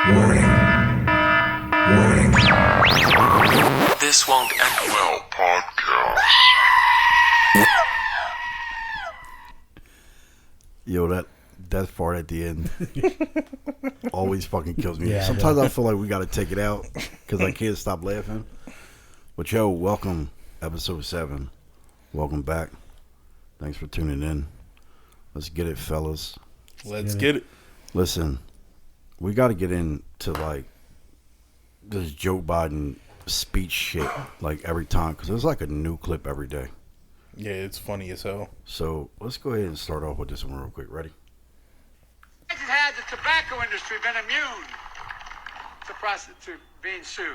Warning. Warning. This won't end well, podcast. Yo, that part at the end always fucking kills me. Yeah, Sometimes I feel like we got to take it out because I can't stop laughing. But yo, welcome, episode 7. Welcome back. Thanks for tuning in. Let's get it, fellas. Let's get it. Listen, we got to get into like this Joe Biden speech shit like every time because there's like a new clip every day. Yeah, it's funny as hell. So let's go ahead and start off with this one real quick. Ready? Had the tobacco industry been immune to being sued?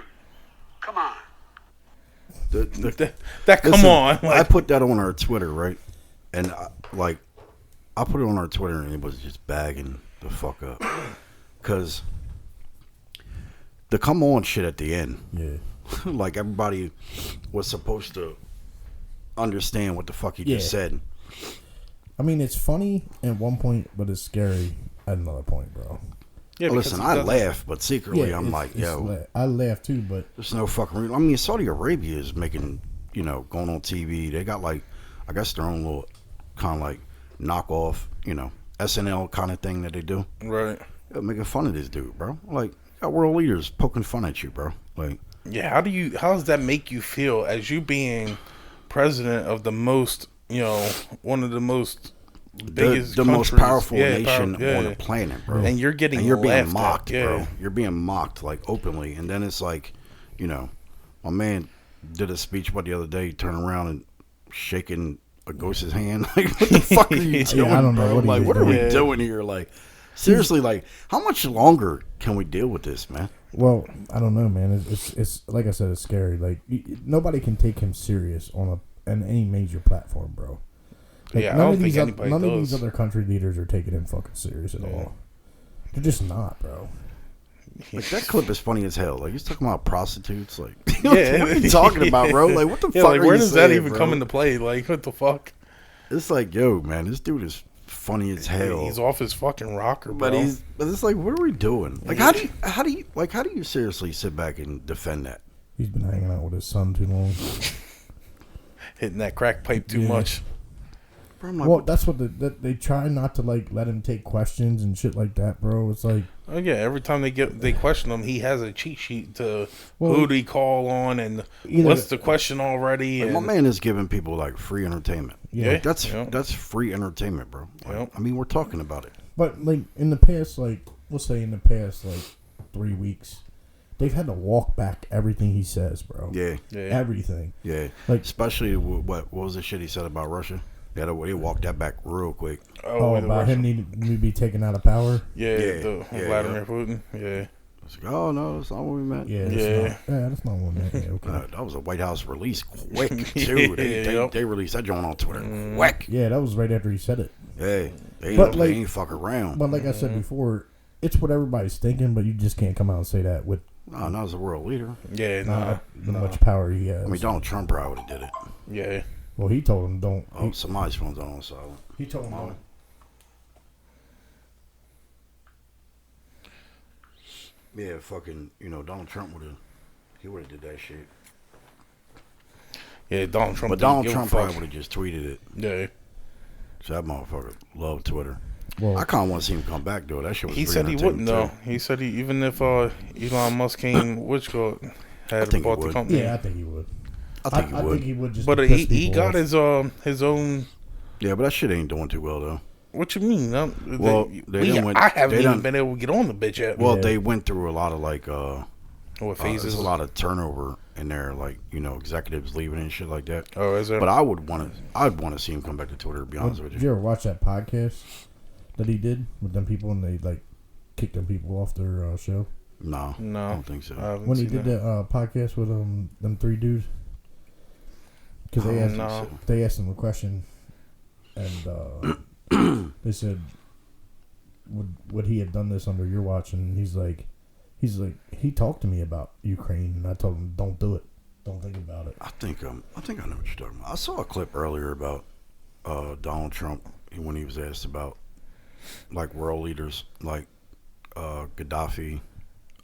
Come on. Come on. I put that on our Twitter, right? And I put it on our Twitter and it was just bagging the fuck up. Because the come on shit at the end. Yeah. Like everybody was supposed to understand what the fuck he just said. I mean, it's funny at one point, but it's scary at another point, bro. Yeah, listen, I laugh, but secretly I'm like, yo. I laugh too, but There's no fucking reason. I mean, Saudi Arabia is making, going on TV. They got like, I guess their own little kind of like knockoff, SNL kind of thing that they do. Right. Yeah, making fun of this dude, bro. Like, got world leaders poking fun at you, bro. Like, yeah, how does that make you feel as you being president of the most, one of the most biggest the most countries, powerful nation on the planet, bro. And you're getting you're being laughed mocked, at, bro. You're being mocked like openly, and then it's like, my man did a speech the other day, turning around and shaking a ghost's hand. Like, what the fuck are you doing, I don't know bro? What are we doing. doing here? Like, seriously, like, how much longer can we deal with this, man? well, I don't know, man. It's like I said, it's scary. Like nobody can take him serious on any major platform, bro. Like, Yeah, I don't think anybody none does. of these other country leaders are taking him fucking serious at all. They're just not, bro. Like, that clip is funny as hell. Like, he's talking about prostitutes. Like, Yeah. what are you talking about, bro? Like, what the Yeah, fuck like are where you does that saying, even bro? come into play? Like, what the fuck? It's like, yo, man, this dude is funny as hell. He's off his fucking rocker, bro. But it's like, what are we doing? Like, how do you seriously sit back and defend that? He's been hanging out with his son too long. Hitting that crack pipe too Yeah. much. Bro, I'm like, Well, that's what they try not to like let him take questions and shit like that, bro. It's like, Oh yeah, every time they question him, he has a cheat sheet to Well, who do he call on and either- what's the question already. like, And, my man is giving people like free entertainment. Yeah. Like, that's Yeah. that's free entertainment, bro. Like, Yep. I mean, we're talking about it. but like in the past, like let's say in the past like 3 weeks, they've had to walk back everything he says, bro. Yeah, yeah. Everything. yeah. Like- especially what was the shit he said about Russia? Yeah, they walked that back real quick. Oh, with the about him Russian- needing to be taken out of power. Yeah, Yeah, yeah, Vladimir Putin. Yeah. It's like, oh no, that's not what we meant. Yeah, Yeah. that's not one. Yeah, okay. That was a White House release quick too. Yep. They released that joint on Twitter quick. Yeah, that was right after he said it. Hey, they But, they like- ain't fuck around. But like I said before, it's what everybody's thinking, but you just can't come out and say that with No, not as a world leader. Yeah, the much power he has. I mean, Donald Trump probably did it. yeah. Well, he told him don't. Oh, somebody's phone's on silent. He told him don't. Yeah, fucking, Donald Trump would have did that shit. Yeah, Donald Trump. But didn't Donald give a Trump fuck. probably would have just tweeted it. Yeah. So that motherfucker loved Twitter. Well, I kind of want to see him come back, though. That shit was He pretty said he entertaining, wouldn't though. too. He said even if Elon Musk came, had think he bought the would. company. yeah, I think he would. I think he would. think he would just. But to piss he people got off. his own. Yeah, but that shit ain't doing too well, though. What you mean? Well, they done went- I haven't they even done- been able to get on the bitch yet. Well, Yeah. they went through a lot of, like, What phases? there's a lot of turnover in there, like, executives leaving and shit like that. Oh, is there? But I'd want to see him come back to Twitter, to be honest with Did you. you ever watch that podcast that he did with them people and they like kicked them people off their show? No, No. I don't think so. I haven't When he seen did that podcast with them 3 dudes, because they asked no. they asked him a question, and they said, "Would he have done this under your watch?" And he's like, he talked to me about Ukraine, and I told him, "Don't do it. Don't think about it." I think I know what you're talking about. I saw a clip earlier about Donald Trump when he was asked about like world leaders like Gaddafi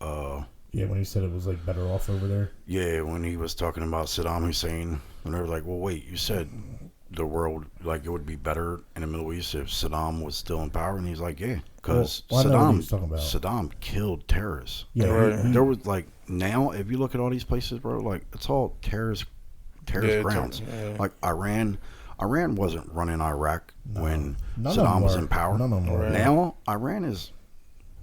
Yeah, when he said it was like better off over there. Yeah, when he was talking about Saddam Hussein, and they were like, well, wait, you said the world, like, it would be better in the Middle East if Saddam was still in power? And he's like, yeah, because Well, I know what he was talking about. Saddam killed terrorists. Yeah, Right. There was, like, now, if you look at all these places, bro, like, it's all terrorist grounds. Yeah. Like, Iran wasn't running Iraq when None of Saddam them was were. in power. None of them were. Now, Iran is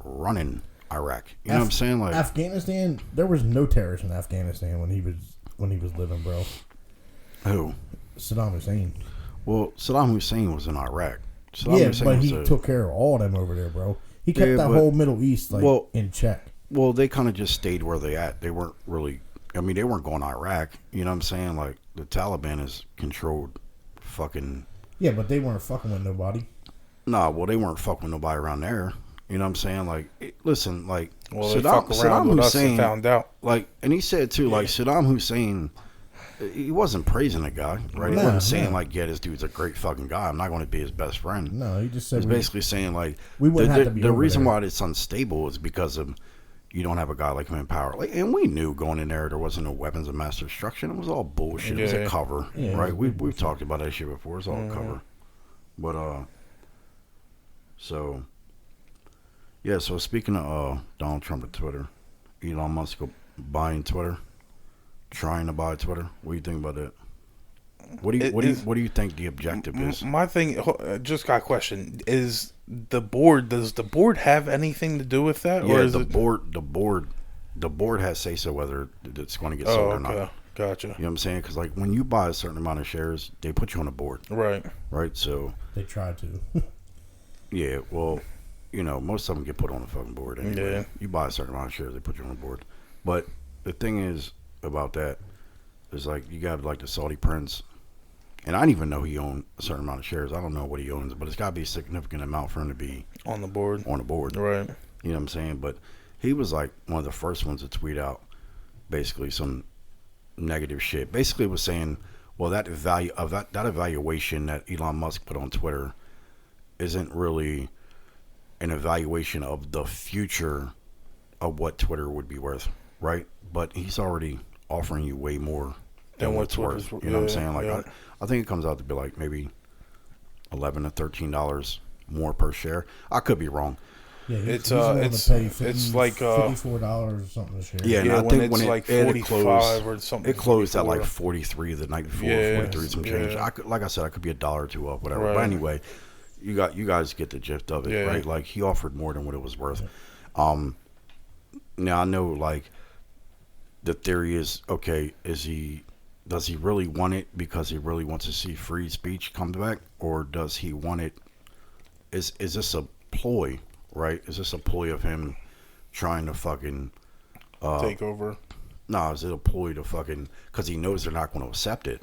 running Iraq. You know what I'm saying? Like, Afghanistan, there was no terrorists in Afghanistan when he was living, bro. who? Saddam Hussein. Well, Saddam Hussein was in Iraq. Saddam Yeah, Hussein but was he took care of all of them over there, bro. He kept Yeah, that but- whole Middle East well- in check. Well, they kind of just stayed where they at. They weren't really. I mean, they weren't going to Iraq. You know what I'm saying? Like, the Taliban has controlled fucking. Yeah, but they weren't fucking with nobody. Nah, well, they weren't fucking with nobody around there. You know what I'm saying? Like, listen, like, Well, they fuck around with us and found out. Like, and he said too, like, Saddam Hussein, he wasn't praising the guy, right? He No, wasn't saying no. like, yeah, this dude's a great fucking guy. I'm not going to be his best friend. No, he just said He's basically saying like, we wouldn't have to be the over reason there. why it's unstable is because of you don't have a guy like him in power. Like, and we knew going in there wasn't no weapons of mass destruction. It was all bullshit. It was a Yeah. cover, Yeah, right? it was We've talked about that shit before. It's all a cover. But so yeah. So speaking of Donald Trump and Twitter, Elon Musk buying Twitter, trying to buy Twitter. What do you think about that? What do you think the objective is? My thing, just got a question. Does the board have anything to do with that? Yeah, or is the it... board has say so whether it's going to get Oh, sold or okay. not. Gotcha. You know what I'm saying? Because like when you buy a certain amount of shares, they put you on a board, Right. right? So they tried to. yeah, well, you know, most of them get put on a fucking board anyway. Yeah. You buy a certain amount of shares, they put you on a board. But the thing is about that is like you got like the Saudi prince, and I didn't even know he owned a certain amount of shares. I don't know what he owns, but it's got to be a significant amount for him to be On the board. on a board. Right. You know what I'm saying? But he was like one of the first ones to tweet out basically some negative shit. Basically was saying, well, that evaluation that Elon Musk put on Twitter isn't really an evaluation of the future of what Twitter would be worth, right? But he's already offering you way more than what it's worth. Twitter's- You know what I'm yeah, saying? Like yeah. I think it comes out to be like maybe $11 to $13 more per share. I could be wrong. Yeah, It's, willing it's- to pay it's like, $54 or something a share. Yeah, and Yeah, I when think it's when like it 45 closed, or something. it closed at like 44. 43 the night before, Yeah, 43 some change. yeah. Like I said, I could be $1 or $2 up, whatever. But Right. anyway, you guys get the gist of it, Yeah. right? Like he offered more than what it was worth. Now I know like the theory is okay. Does he really want it because he really wants to see free speech come back, or does he want it? Is this a ploy, right? Is this a ploy of him trying to fucking Take over. No, is it a ploy to fucking because he knows they're not going to accept it,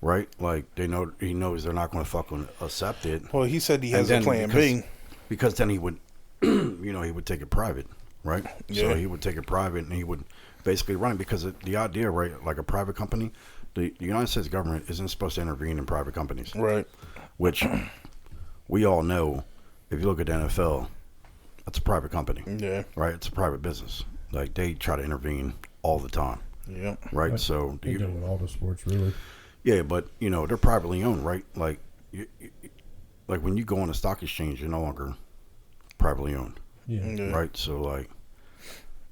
right? Like he knows they're not going to fucking accept it. Well, he said he And has a then plan because- B. Because then he would, he would take it private, right? So Yeah. he would take it private and he would basically run it because the idea, right? Like a private company, the United States government isn't supposed to intervene in private companies, Right. which we all know. If you look at the NFL, it's a private company, Yeah. right? It's a private business. Like they try to intervene all the time, Yeah. right? But So They do it with all the sports, really. yeah, but they're privately owned, right? Like, like when you go on a stock exchange, you're no longer privately owned, Yeah. Yeah. right? So like,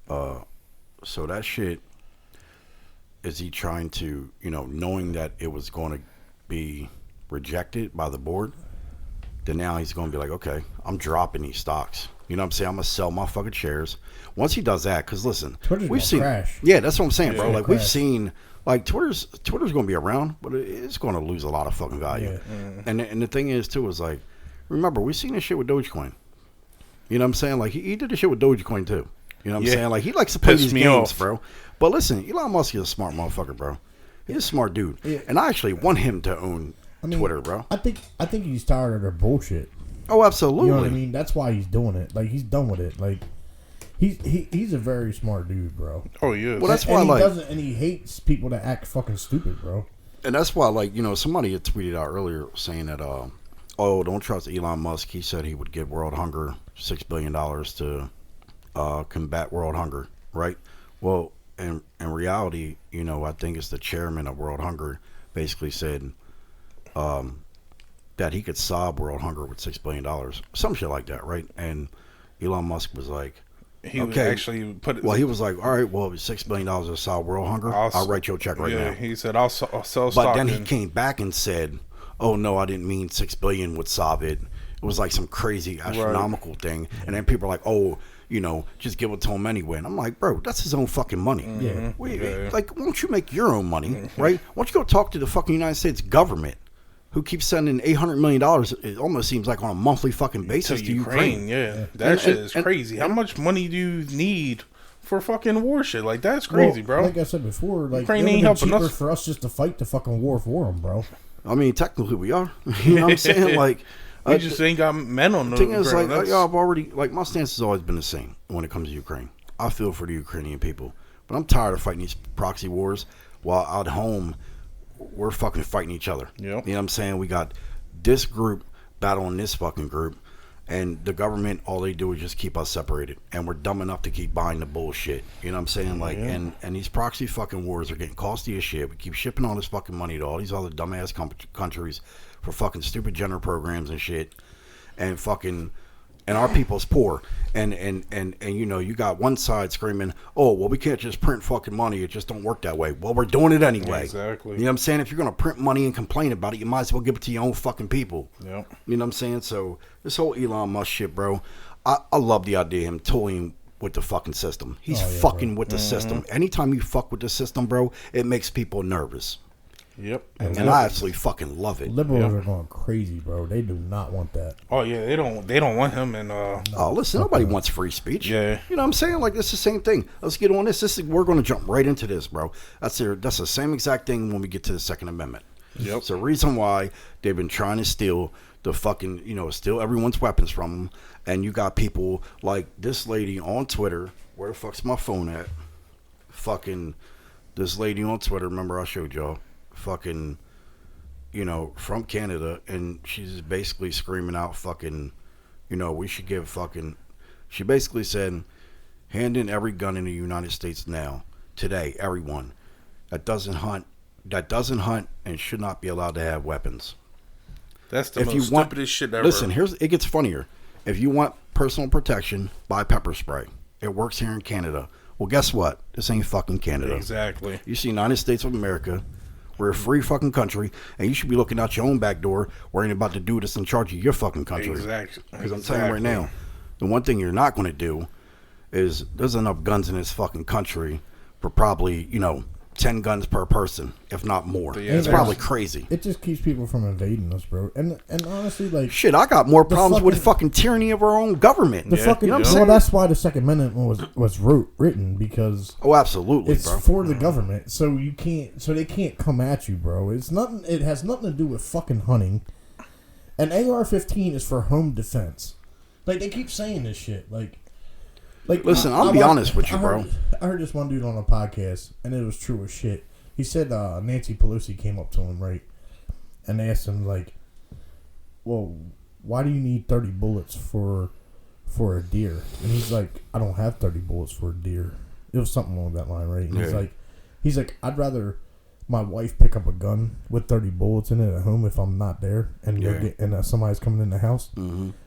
so that shit, is he trying to, knowing that it was going to be rejected by the board, then now he's going to be like, okay, I'm dropping these stocks. You know what I'm saying? I'm going to sell my fucking shares. Once he does that, because listen, Twitter's we've gonna seen, crash. yeah, that's what I'm saying, bro. gonna Like we've crash. seen, like Twitter's going to be around, but it's going to lose a lot of fucking value. Yeah. And the thing is too is like, remember we seen this shit with Dogecoin. You know what I'm saying? Like he did the shit with Dogecoin too. You know what I'm Yeah. saying? Like he likes to play Pissed these me games, off. bro. But listen, Elon Musk is a smart motherfucker, bro. He's a smart dude, Yeah. and I actually want him to own Twitter, bro. I think he's tired of their bullshit. Oh, absolutely. You know what I mean? That's why he's doing it. Like he's done with it. Like he's a very smart dude, bro. Oh, he is. Well, that's and why, he like, doesn't, and he hates people that act fucking stupid, bro. and that's why, like, somebody had tweeted out earlier saying that, don't trust Elon Musk. He said he would give world hunger $6 billion to combat world hunger, right? Well, in reality, you know, I think it's the chairman of World Hunger basically said that he could solve world hunger with $6 billion, some shit like that, right? And Elon Musk was like, He was actually put it. well, he was like, all right, well, $6 billion to solve world hunger, I'll write you a check right now. He said, I'll sell stock. But then he came back and said, oh, no, I didn't mean $6 billion would solve it. It was like some crazy astronomical thing. And then people are like, oh, you know, just give it to him anyway. And I'm like, bro, that's his own fucking money. Yeah. Like, why don't you make your own money, right? Why don't you go talk to the fucking United States government, who keeps sending $800 million, it almost seems like on a monthly fucking basis to Ukraine. Yeah, that shit is crazy. How much money do you need for fucking war shit? Like, that's crazy, bro. Like I said before, like, Ukraine it ain't would have helping been cheaper us. for us just to fight the fucking war for them, bro. I mean, technically we are. You know what I'm saying? Like, We just ain't got men on the thing is, ground. like, I've already, like, my stance has always been the same when it comes to Ukraine. I feel for the Ukrainian people, but I'm tired of fighting these proxy wars while out home we're fucking fighting each other. Yep. You know what I'm saying? We got this group battling this fucking group, and the government, all they do is just keep us separated, and we're dumb enough to keep buying the bullshit. You know what I'm saying? Like, and these proxy fucking wars are getting costly as shit. We keep shipping all this fucking money to all these other dumbass countries for fucking stupid gender programs and shit, and fucking, and our people's poor, and you know, you got one side screaming, oh, well, we can't just print fucking money, it just don't work that way. Well, we're doing it anyway. Exactly. You know what I'm saying? If you're gonna print money and complain about it, you might as well give it to your own fucking people. Yep. You know what I'm saying? So this whole Elon Musk shit, bro, I love the idea of him toying with the fucking system. He's fucking with the system. Anytime you fuck with the system, bro, it makes people nervous. Yep. And I absolutely fucking love it. Liberals are going crazy, bro. They do not want that. Oh yeah, they don't want him. And Oh, listen, nobody wants free speech. Yeah. You know what I'm saying? Like, it's the same thing. Let's get on this. We're going to jump right into this, bro. That's the same exact thing when we get to the Second Amendment. Yep. It's the reason why they've been trying to steal the fucking, you know, steal everyone's weapons from them. And you got people like this lady on Twitter. Where the fuck's my phone at? Fucking this lady on Twitter. Remember I showed y'all? Fucking, you know, from Canada, and she's basically screaming out fucking, you know, we should give fucking, she basically said, hand in every gun in the United States now, today, everyone that doesn't hunt and should not be allowed to have weapons. that's the most stupidest shit ever. Listen, it gets funnier. If you want personal protection, buy pepper spray. It works here in Canada. Well, guess what? This ain't fucking Canada. Exactly. You see, United States of America, we're a free fucking country, and you should be looking out your own back door, worrying about the dude that's in charge of your fucking country. Exactly. Because I'm telling you right now, the one thing you're not going to do is there's enough guns in this fucking country for probably, you know, 10 guns per person, if not more. Yeah, it's probably crazy. It just keeps people from invading us, bro. And honestly, like, Shit, I got more problems with fucking tyranny of our own government. the fucking, you know what I'm well, saying? that's why the Second Amendment was written, because Oh, absolutely, it's bro. for the government, so they can't come at you, bro. It has nothing to do with fucking hunting. An AR-15 is for home defense. Like, they keep saying this shit, like Listen, I'll be honest with you, bro. I heard this one dude on a podcast, and it was true as shit. He said Nancy Pelosi came up to him, right, and asked him, like, well, why do you need 30 bullets for a deer? And he's like, I don't have 30 bullets for a deer. It was something along that line, right? And he's like, I'd rather my wife pick up a gun with 30 bullets in it at home if I'm not there, and somebody's coming in the house,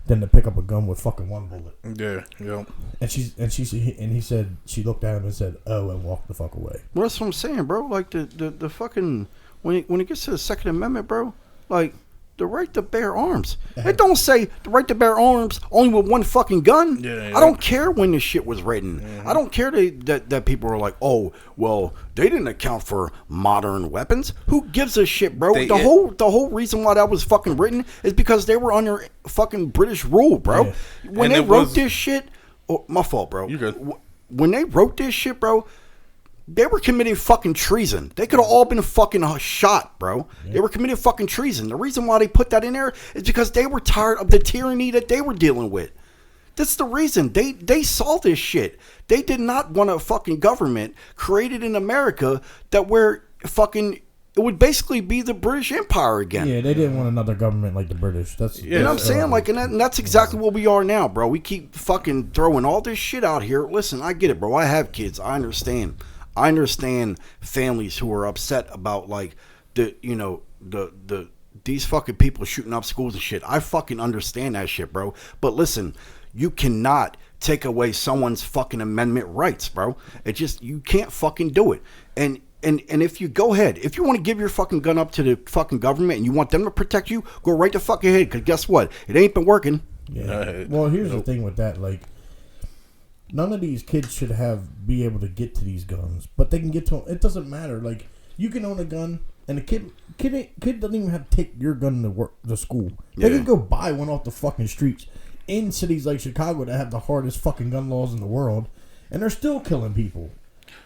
than to pick up a gun with fucking one bullet. Yeah. Yep. And he said, she looked at him and said, oh, and walked the fuck away. Well, that's what I'm saying, bro. Like, the fucking, when it gets to the Second Amendment, bro, like, the right to bear arms. It don't say the right to bear arms only with one fucking gun. Yeah. I don't care when this shit was written. I don't care that people are like, oh, well, they didn't account for modern weapons. Who gives a shit, bro? The whole reason why that was fucking written is because they were under fucking British rule, bro. Yeah. When they wrote this shit, oh, my fault, bro. You good. When they wrote this shit, bro, they were committing fucking treason. They could have all been fucking shot, bro. Yeah. They were committing fucking treason. The reason why they put that in there is because they were tired of the tyranny that they were dealing with. That's the reason. They saw this shit. They did not want a fucking government created in America that where fucking it would basically be the British Empire again. Yeah, they didn't want another government like the British. That's You know what I'm saying? Like, and that's exactly what we are now, bro. We keep fucking throwing all this shit out here. Listen, I get it, bro. I have kids. I understand. I understand families who are upset about like these fucking people shooting up schools and shit. I fucking understand that shit, bro. But listen, you cannot take away someone's fucking amendment rights, bro. It just, you can't fucking do it. And if you go ahead, if you want to give your fucking gun up to the fucking government and you want them to protect you, go right the fuck ahead. Because guess what? It ain't been working. Yeah. Well, here's the thing with that. Like, none of these kids should be able to get to these guns, but they can get to them. It doesn't matter. Like, you can own a gun, and a kid doesn't even have to take your gun to school. They can go buy one off the fucking streets in cities like Chicago that have the hardest fucking gun laws in the world, and they're still killing people.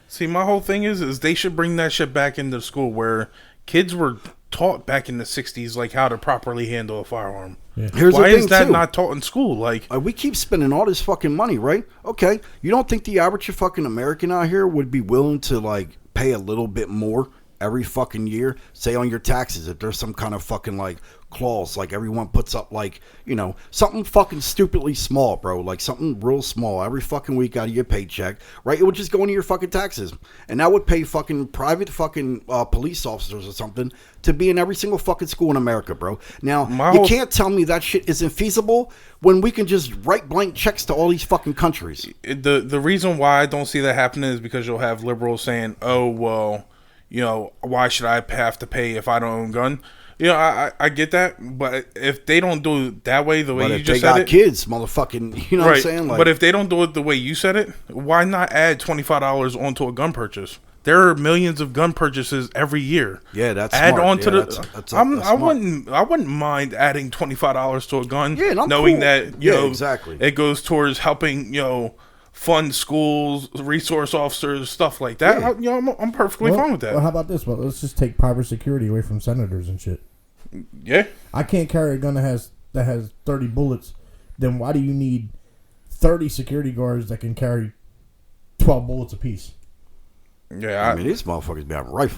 See, my whole thing is they should bring that shit back into school where kids were taught back in the 60s like how to properly handle a firearm. Yeah. Why is that not taught in school? Like, we keep spending all this fucking money, right? Okay, you don't think the average fucking American out here would be willing to like pay a little bit more every fucking year, say on your taxes, if there's some kind of fucking like clause, like everyone puts up like, you know, something fucking stupidly small, bro, like something real small every fucking week out of your paycheck, right? It would just go into your fucking taxes, and that would pay fucking private fucking police officers or something to be in every single fucking school in America, bro. Now, you can't tell me that shit isn't feasible when we can just write blank checks to all these fucking countries. The reason why I don't see that happening is because you'll have liberals saying, oh, well, you know, why should I have to pay if I don't own a gun? You know, I get that, but if they don't do it that way, the way you just said it, kids, motherfucking, you know what I'm saying? Like, but if they don't do it the way you said it, why not add $25 onto a gun purchase? There are millions of gun purchases every year. Yeah, that's add smart. on to that's I wouldn't mind adding $25 to a gun, knowing cool. that you know exactly it goes towards helping fund schools, resource officers, stuff like that. Yeah. I'm perfectly fine with that. Well, how about this? Well, let's just take private security away from senators and shit. Yeah, I can't carry a gun that has 30 bullets. Then why do you need 30 security guards that can carry 12 bullets apiece? Yeah, I mean, these motherfuckers be having rifles.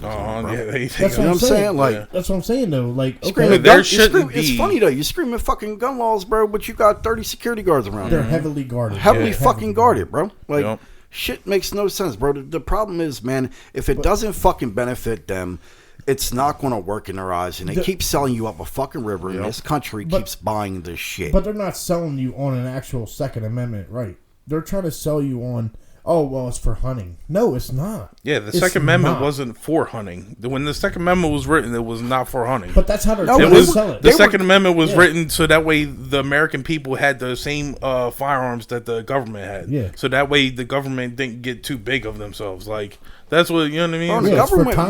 That's what I'm saying. Like, that's what I'm saying though. Like, okay, be. It's funny though. You screaming fucking gun laws, bro, but you got 30 security guards around. They're heavily guarded. Heavily fucking guarded, bro. Like, shit makes no sense, bro. The problem is, man, if it doesn't fucking benefit them, it's not going to work in their eyes, and they keep selling you up a fucking river, and this country keeps buying this shit. But they're not selling you on an actual Second Amendment right. They're trying to sell you on, oh, well, it's for hunting. No, it's not. Yeah, the Second Amendment wasn't for hunting. When the Second Amendment was written, it was not for hunting. But that's how they're trying to sell it. The Second Amendment was written so that way the American people had the same firearms that the government had. Yeah. So that way the government didn't get too big of themselves. Like, that's what, you know what I mean? Well,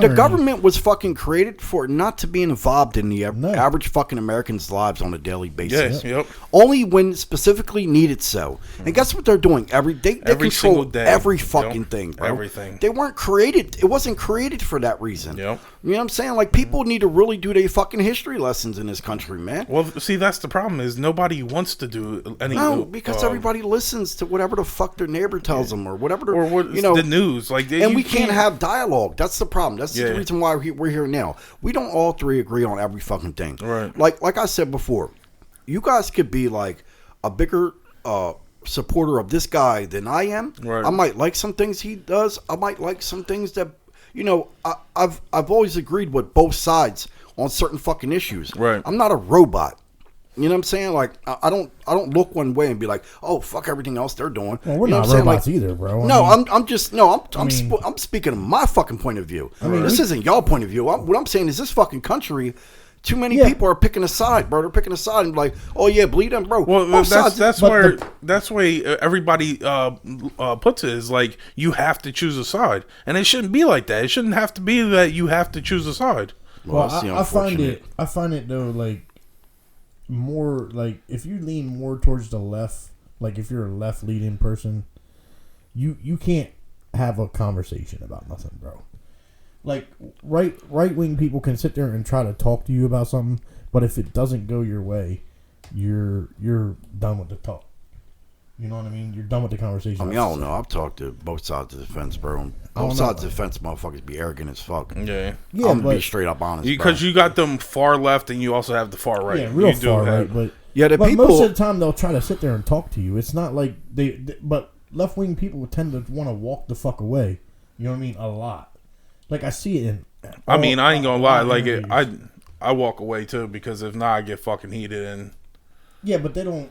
the government was fucking created for not to be involved in the average fucking American's lives on a daily basis. Yes, Only when specifically needed so. And guess what they're doing? They every control single day. every fucking thing, bro. Everything. They weren't created. It wasn't created for that reason. Yep. You know what I'm saying? Like, people need to really do their fucking history lessons in this country, man. Well, see, that's the problem is nobody wants to do any. No, because everybody listens to whatever the fuck their neighbor tells them or whatever. Or what, the news. Like, and we can't have dialogue. That's the problem. That's the reason why we're here now. We don't all three agree on every fucking thing. Right. Like I said before, you guys could be like a bigger supporter of this guy than I am. Right. I might like some things he does. I might like some things that, I've always agreed with both sides on certain fucking issues. Right. I'm not a robot. You know what I'm saying? Like, I don't look one way and be like, oh, fuck everything else they're doing. Well, we're you know not what I'm robots saying? Like, either, bro. I'm speaking of my fucking point of view. This isn't y'all point of view. What I'm saying is this fucking country, too many people are picking a side, bro. They're picking a side and be like, oh yeah, bleed them, bro. Well, that's where everybody puts it is like you have to choose a side, and it shouldn't be like that. It shouldn't have to be that you have to choose a side. Well, I find it though, like, more like if you lean more towards the left, like if you're a left leaning person, you can't have a conversation about nothing, bro. Like right wing people can sit there and try to talk to you about something, but if it doesn't go your way, you're done with the talk. You know what I mean? You're done with the conversation. I mean, I don't know. I've talked to both sides of the fence, bro. And both sides of the fence, motherfuckers be arrogant as fuck. Yeah. Yeah, I'm gonna but be straight up honest, Because you got them far left and you also have the far right. yeah, real You do far have- right. But Yeah, the but people- most of the time they'll try to sit there and talk to you. It's not like but left wing people tend to want to walk the fuck away. You know what I mean? A lot. Like I see it in. I mean, I ain't gonna lie. all Like interviews. I walk away too because if not, I get fucking heated and. Yeah, but they don't.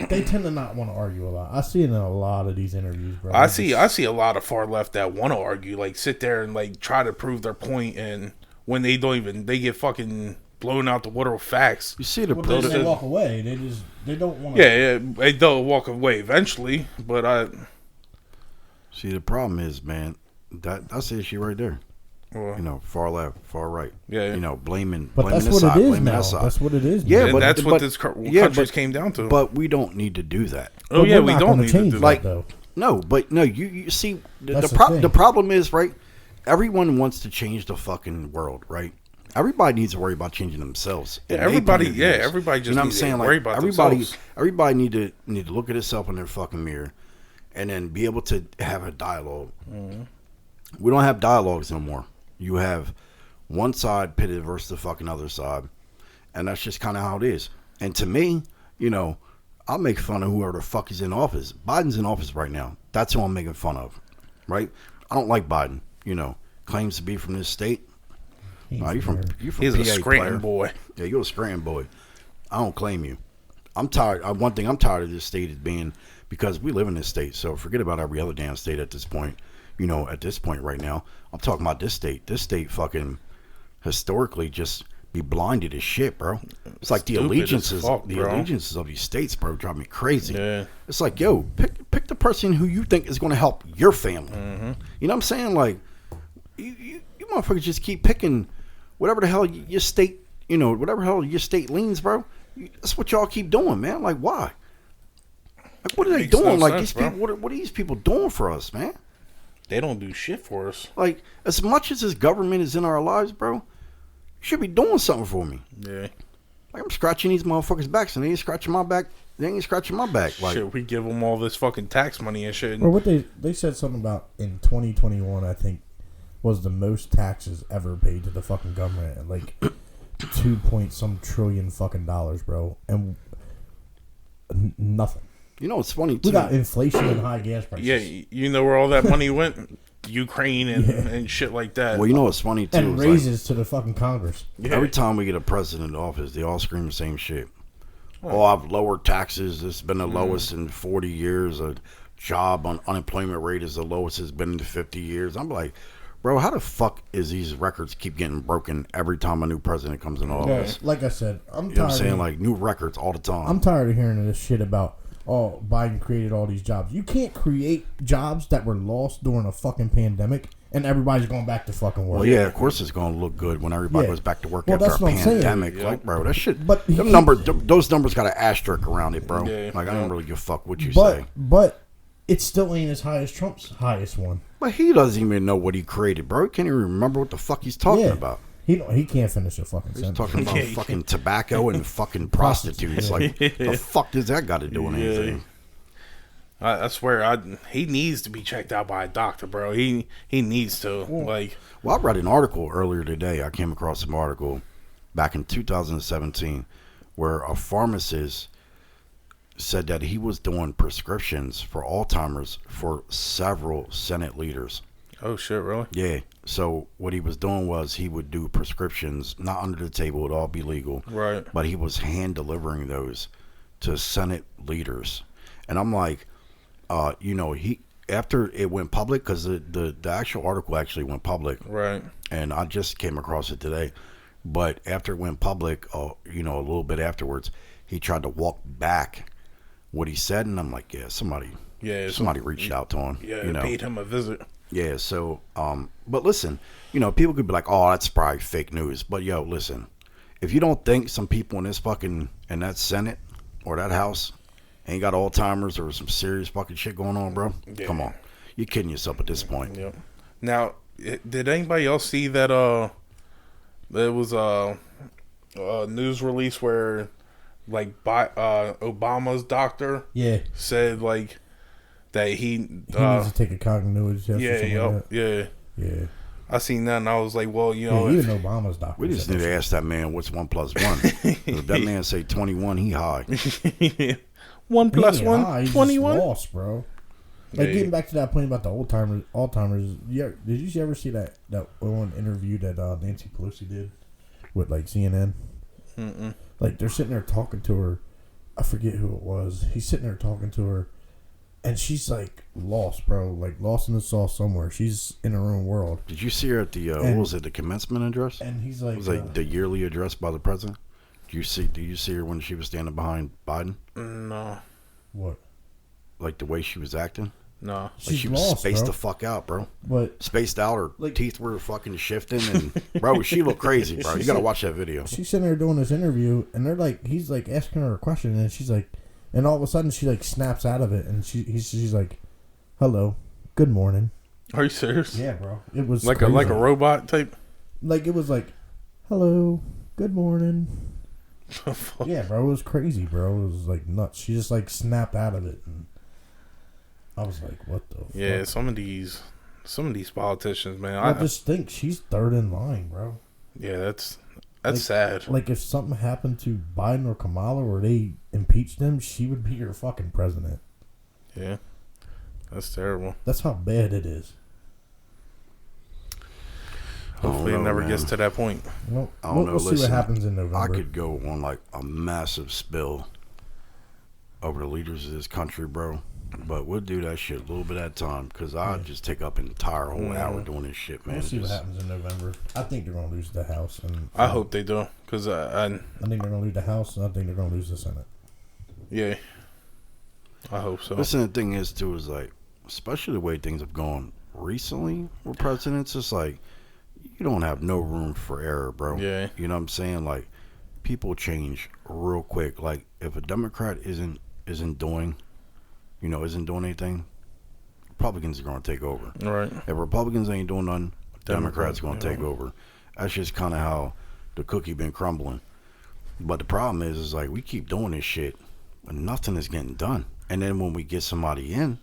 They tend to not want to argue a lot. I see it in a lot of these interviews, bro. I see a lot of far left that want to argue, like sit there and like try to prove their point, and when they don't even, they get fucking blown out the water with facts. You see the Well, protest. they walk away. They don't want to. Yeah, they'll walk away eventually, but See, the problem is, man, that's the issue right there. well, You know, far left, far right. Yeah. You know, blaming. But blaming that's this what side, it is blaming now. that side. That's what it is. Yeah, now. and but that's but- what this yeah, country's but- came down to. But we don't need to do that. Oh But yeah, we're we not don't gonna need to change do that, that. Like- though. No, but no, you see, That's the thing. the problem is, right, everyone wants to change the fucking world, right? Everybody needs to worry about changing themselves. Yeah, in their everybody- point of yeah, views. everybody just you know what I'm needs to saying? worry Like, about everybody, themselves. everybody need to look at itself in their fucking mirror, and then be able to have a dialogue. Mm-hmm. We don't have dialogues no more. You have one side pitted versus the fucking other side, and that's just kind of how it is. And to me, you know, I'll make fun of whoever the fuck is in office. Biden's in office right now. That's who I'm making fun of, right? I don't like Biden. You know, claims to be from this state. No, you from He's PA a Scranton player. boy. Yeah, you're a Scranton boy. I don't claim you. I'm tired. One thing I'm tired of this state is being, because we live in this state. So forget about every other damn state at this point. You know, at this point right now, I'm talking about this state. This state fucking historically just be blinded as shit, bro. It's like the Stupid as allegiances, fuck, the bro. allegiances of these states, bro, drive me crazy. Yeah. It's like, yo, pick the person who you think is going to help your family. Mm-hmm. You know what I'm saying? Like, you motherfuckers just keep picking whatever the hell your state, you know, whatever hell your state leans, bro. That's what y'all keep doing, man. Like, why? Like, what are they Makes no doing? Like, sense, these bro. people, what are these people doing for us, man? They don't do shit for us. Like, as much as this government is in our lives, bro, you should be doing something for me. Yeah. Like, I'm scratching these motherfuckers' backs, and they ain't scratching my back. They ain't scratching my back. Like, Shit, we give them all this fucking tax money and shit. Or what they said something about in 2021, I think, was the most taxes ever paid to the fucking government, at like 2 trillion fucking dollars, bro, and nothing. you know, it's funny too. We got inflation and high gas prices. Yeah, you know where all that money went? Ukraine and shit like that. Well, you know what's funny too? and is, like, raises to the fucking Congress. Yeah. every time we get a president in office, they all scream the same shit. Oh, I've lowered taxes. It's been the lowest in 40 years. A job on unemployment rate is the lowest it's been in 50 years. I'm like, bro, how the fuck is these records keep getting broken every time a new president comes in office? Like I said, I'm You know tired. what I'm saying? of, Like, new records all the time. I'm tired of hearing this shit about Biden created all these jobs. You can't create jobs that were lost during a fucking pandemic, and everybody's going back to fucking work. Well, yeah, of course it's going to look good when everybody Yeah. goes back to work Well, after that's a what I'm saying. pandemic. Like, bro, that shit. But he Them keep- numbers, those numbers got an asterisk around it, bro. Yeah. Like, I don't really give a fuck what you but say. but it still ain't as high as Trump's highest one. But he doesn't even know what he created, bro. He can't even remember what the fuck he's talking Yeah. about. He can't finish a fucking He's sentence. talking about Yeah, fucking tobacco and fucking prostitutes. Like, the fuck does that got to do with Yeah. anything? I swear, he needs to be checked out by a doctor, bro. He needs to. Like, Well, I read an article earlier today. I came across an article back in 2017 where a pharmacist said that he was doing prescriptions for Alzheimer's for several Senate leaders. oh shit, really? Yeah. So what he was doing was he would do prescriptions, not under the table, it'd all be legal. Right. But he was hand delivering those to Senate leaders. And I'm like, you know, he after it went public, because the actual article actually went public, Right. and I just came across it today. But after it went public, you know, a little bit afterwards, he tried to walk back what he said, and I'm like, yeah, somebody reached out to him. Yeah, you know, paid him a visit. yeah. So, but listen, you know, people could be like, oh, that's probably fake news. But yo, listen, if you don't think some people in that Senate or that House ain't got Alzheimer's or some serious fucking shit going on, bro, Yeah. come on, you're kidding yourself at this point. Yep. Now, did anybody else see that? There was a news release where like Obama's doctor Yeah. said like that he He needs to take a continuity test. yeah, or something like that. yeah. Yeah. I seen that and I was like, well, you know, Yeah, if, even Obama's doctor. We just said need that to shit. ask that man what's 1 + 1. If that man say 21, he high. 1 He + ain't 1, high, he's just 21. lost, bro. Like Yeah. getting back to that point about the Alzheimer's. Yeah, did you ever see that one interview that Nancy Pelosi did with like CNN? Mm-mm. Like they're sitting there talking to her. I forget who it was. He's sitting there talking to her, and she's like lost, bro. Like lost in the sauce somewhere. She's in her own world. Did you see her at the, what And- was it, the commencement address? And he's like, It was like the yearly address by the president. Do you see her when she was standing behind Biden? No, what? Like the way she was acting? no. Like She's she was lost, spaced bro. the fuck out, bro. But Spaced out. Her Like- teeth were fucking shifting, and bro, she looked crazy, bro. You gotta watch that video. she's sitting there doing this interview, and they're like, he's like asking her a question, and she's like, and all of a sudden she like snaps out of it, and she's like, "Hello, good morning." Are you serious? Yeah, bro. It was Like crazy. a robot type. Like it was like, "Hello, good morning." Yeah, bro. It was crazy, bro. It was like nuts. She just like snapped out of it, and I was like, "What the?" Yeah, fuck? some of these politicians, man. I just think she's third in line, bro. Yeah, that's Like- sad. Like if something happened to Biden or Kamala, or they impeached them, she would be your fucking president. Yeah, that's terrible. That's how bad it is. Hopefully, know, it never man. gets to that point. Well, I don't we'll, know. we'll see Listen, what happens in November. I could go on like a massive spill over the leaders of this country, bro. But we'll do that shit a little bit at a time, because I'd just take up an entire whole hour doing this shit, man. We'll see what Just- happens in November. I think they're going to lose the House, and I hope they do, because I think they're going to lose the House, and I think they're going to lose the Senate. yeah, I hope so. Listen, the thing is, too, is like, especially the way things have gone recently with presidents, it's like, you don't have no room for error, bro. Yeah. You know what I'm saying? Like, people change real quick. Like, if a Democrat isn't doing anything, Republicans are going to take over. Right. If Republicans ain't doing nothing, Democrats Democrats, going to yeah. take over. That's just kind of how the cookie been crumbling. But the problem is like, we keep doing this shit, but nothing is getting done. And then when we get somebody in,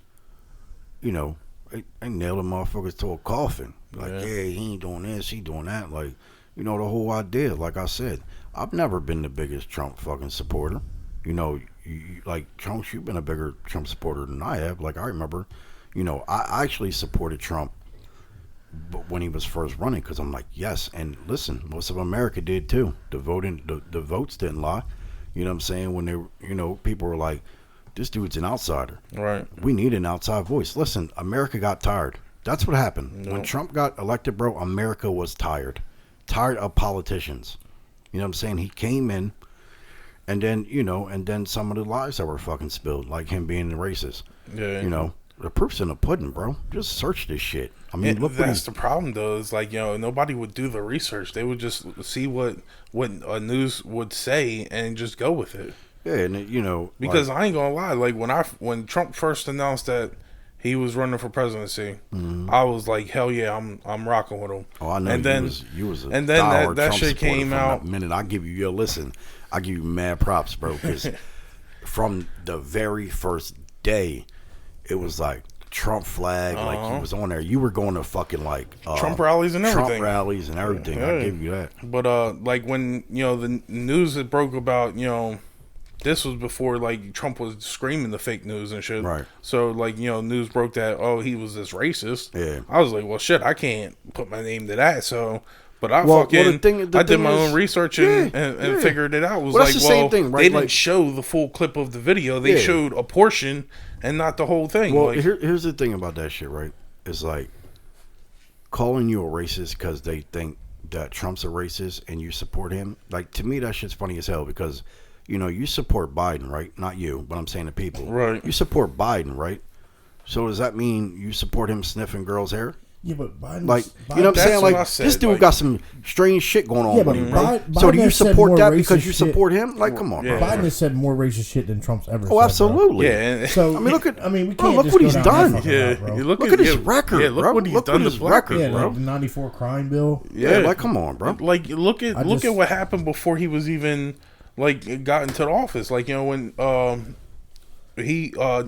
you know, they nail the motherfuckers to a coffin. Like, Yeah. yeah, he ain't doing this, he doing that. Like, you know, the whole idea, like I said, I've never been the biggest Trump fucking supporter. You know, like, Trump, you've been a bigger Trump supporter than I have. Like, I remember, you know, I actually supported Trump but when he was first running, because I'm like, yes. And listen, most of America did too. The votes didn't lie. You know what I'm saying? When they, you know, people were like, this dude's an outsider. Right. We need an outside voice. Listen, America got tired. That's what happened. When Trump got elected, bro, America was tired. Tired of politicians. You know what I'm saying? He came in, and then, you know, and then some of the lies that were fucking spilled, like him being racist. Yeah. You know, the proof's in the pudding, bro. Just search this shit. I mean, And look what that's he's... the problem, though. Is like, you know, nobody would do the research. They would just see what a news would say and just go with it. Yeah, and it, you know... Because like, I ain't gonna lie, like when Trump first announced that he was running for presidency, I was like, hell yeah, I'm rocking with him. oh, I know and then, you was a and then diehard that Trump shit supporter came from out. the minute I give you, listen, I give you mad props, bro, because from the very first day, it was like Trump flag, like he was on there. You were going to fucking like Trump rallies and everything. Trump rallies and everything. I give you that. But like when, you know, the news that broke about, you know, this was before like Trump was screaming the fake news and shit. Right. So like, you know, news broke that, oh, he was this racist. Yeah. I was like, well, shit, I can't put my name to that. So, but I Well, fucking, the thing I did is- my own research and Yeah. figured it out. It was Well, like, that's the same thing, right? they didn't Like- show the full clip of the video. They Yeah. showed a portion and not the whole thing. Well, like, here's the thing about that shit, right? It's like calling you a racist because they think that Trump's a racist and you support him. Like, to me, that shit's funny as hell because, you know, you support Biden, right? Not you, but I'm saying the people. Right. You support Biden, right? So does that mean you support him sniffing girls' hair? Yeah, but Biden. Like, you know what I'm That's saying? what Like, I said, this dude like- got some strange shit going on Yeah, with but him, bro. Biden So do you has said support more that because racist you shit. support him? Like, come on, Yeah. bro. Biden has said more racist shit than Trump's ever said. Oh, absolutely. yeah. And, So I mean, look at- I mean, we bro, can't look just what go he's down done. that fucking yeah, route, bro. you Look at his yeah, record, Yeah, look bro. what he's Look done at to his black record, people, Yeah, bro. the 94 crime bill. Yeah, like, come on, bro. Like, look I at just- what happened before he was even like got into the office. Like, you know, when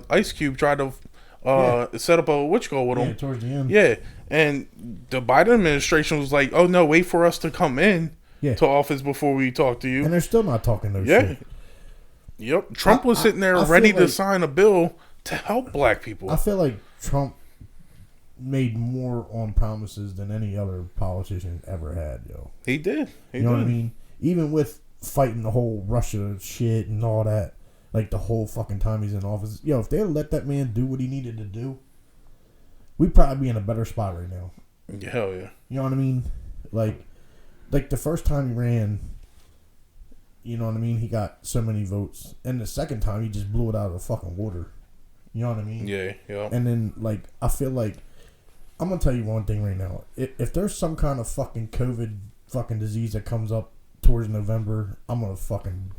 Ice Cube tried to set up a witch go with him. Yeah, towards the end. Yeah, and the Biden administration was like, "Oh no, wait for us to come in to office before we talk to you." And they're still not talking no shit. Yep. Trump was sitting there ready to sign a bill to help black people. I feel like Trump made more on promises than any other politician ever had, yo. He did. You know what I mean? Even with fighting the whole Russia shit and all that, like the whole fucking time he's in office. Yo, if they had let that man do what he needed to do, we'd probably be in a better spot right now. Hell yeah. You know what I mean? Like the first time he ran, you know what I mean? He got so many votes. And the second time, he just blew it out of the fucking water. You know what I mean? Yeah. And then, like, I feel like, I'm going to tell you one thing right now. If there's some kind of fucking COVID fucking disease that comes up towards November, I'm going to fucking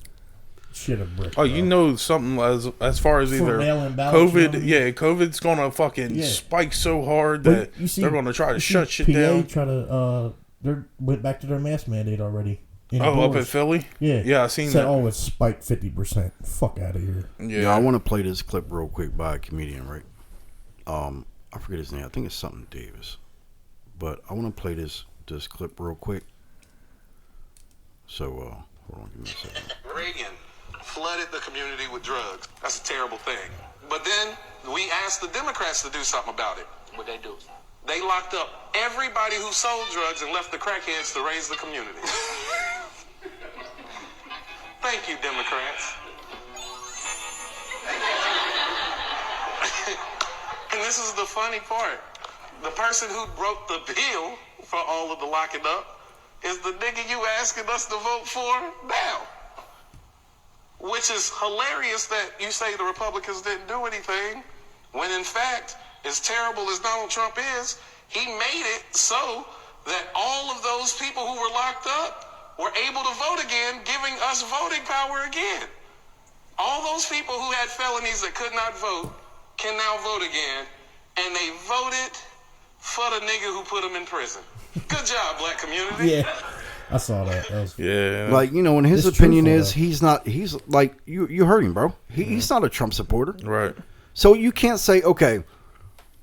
shit a brick. Oh, you know something as far as either COVID, COVID's going to fucking spike so hard that they're going to try to shut shit down. They went back to their mask mandate already. Up in Philly? Yeah, I seen said, that. Oh, it's spiked 50%. Fuck out of here. Yeah, I want to play this clip real quick by a comedian, right? I forget his name. I think it's something Davis. But I want to play this clip real quick. So, hold on, give me a second. Reagan flooded the community with drugs. That's a terrible thing. But then we asked the Democrats to do something about it. What'd they do? They locked up everybody who sold drugs and left the crackheads to raise the community. Thank you, Democrats. And this is the funny part. The person who broke the bill for all of the locking up is the nigga you asking us to vote for now. Which is hilarious that you say the Republicans didn't do anything, when in fact, as terrible as Donald Trump is, he made it so that all of those people who were locked up were able to vote again, giving us voting power again. All those people who had felonies that could not vote can now vote again, and they voted for the nigga who put them in prison. Good job, black community. Yeah, I saw that. Like, you know, and his opinion is he's like, you heard him, bro. He's not a Trump supporter. Right. So you can't say, okay,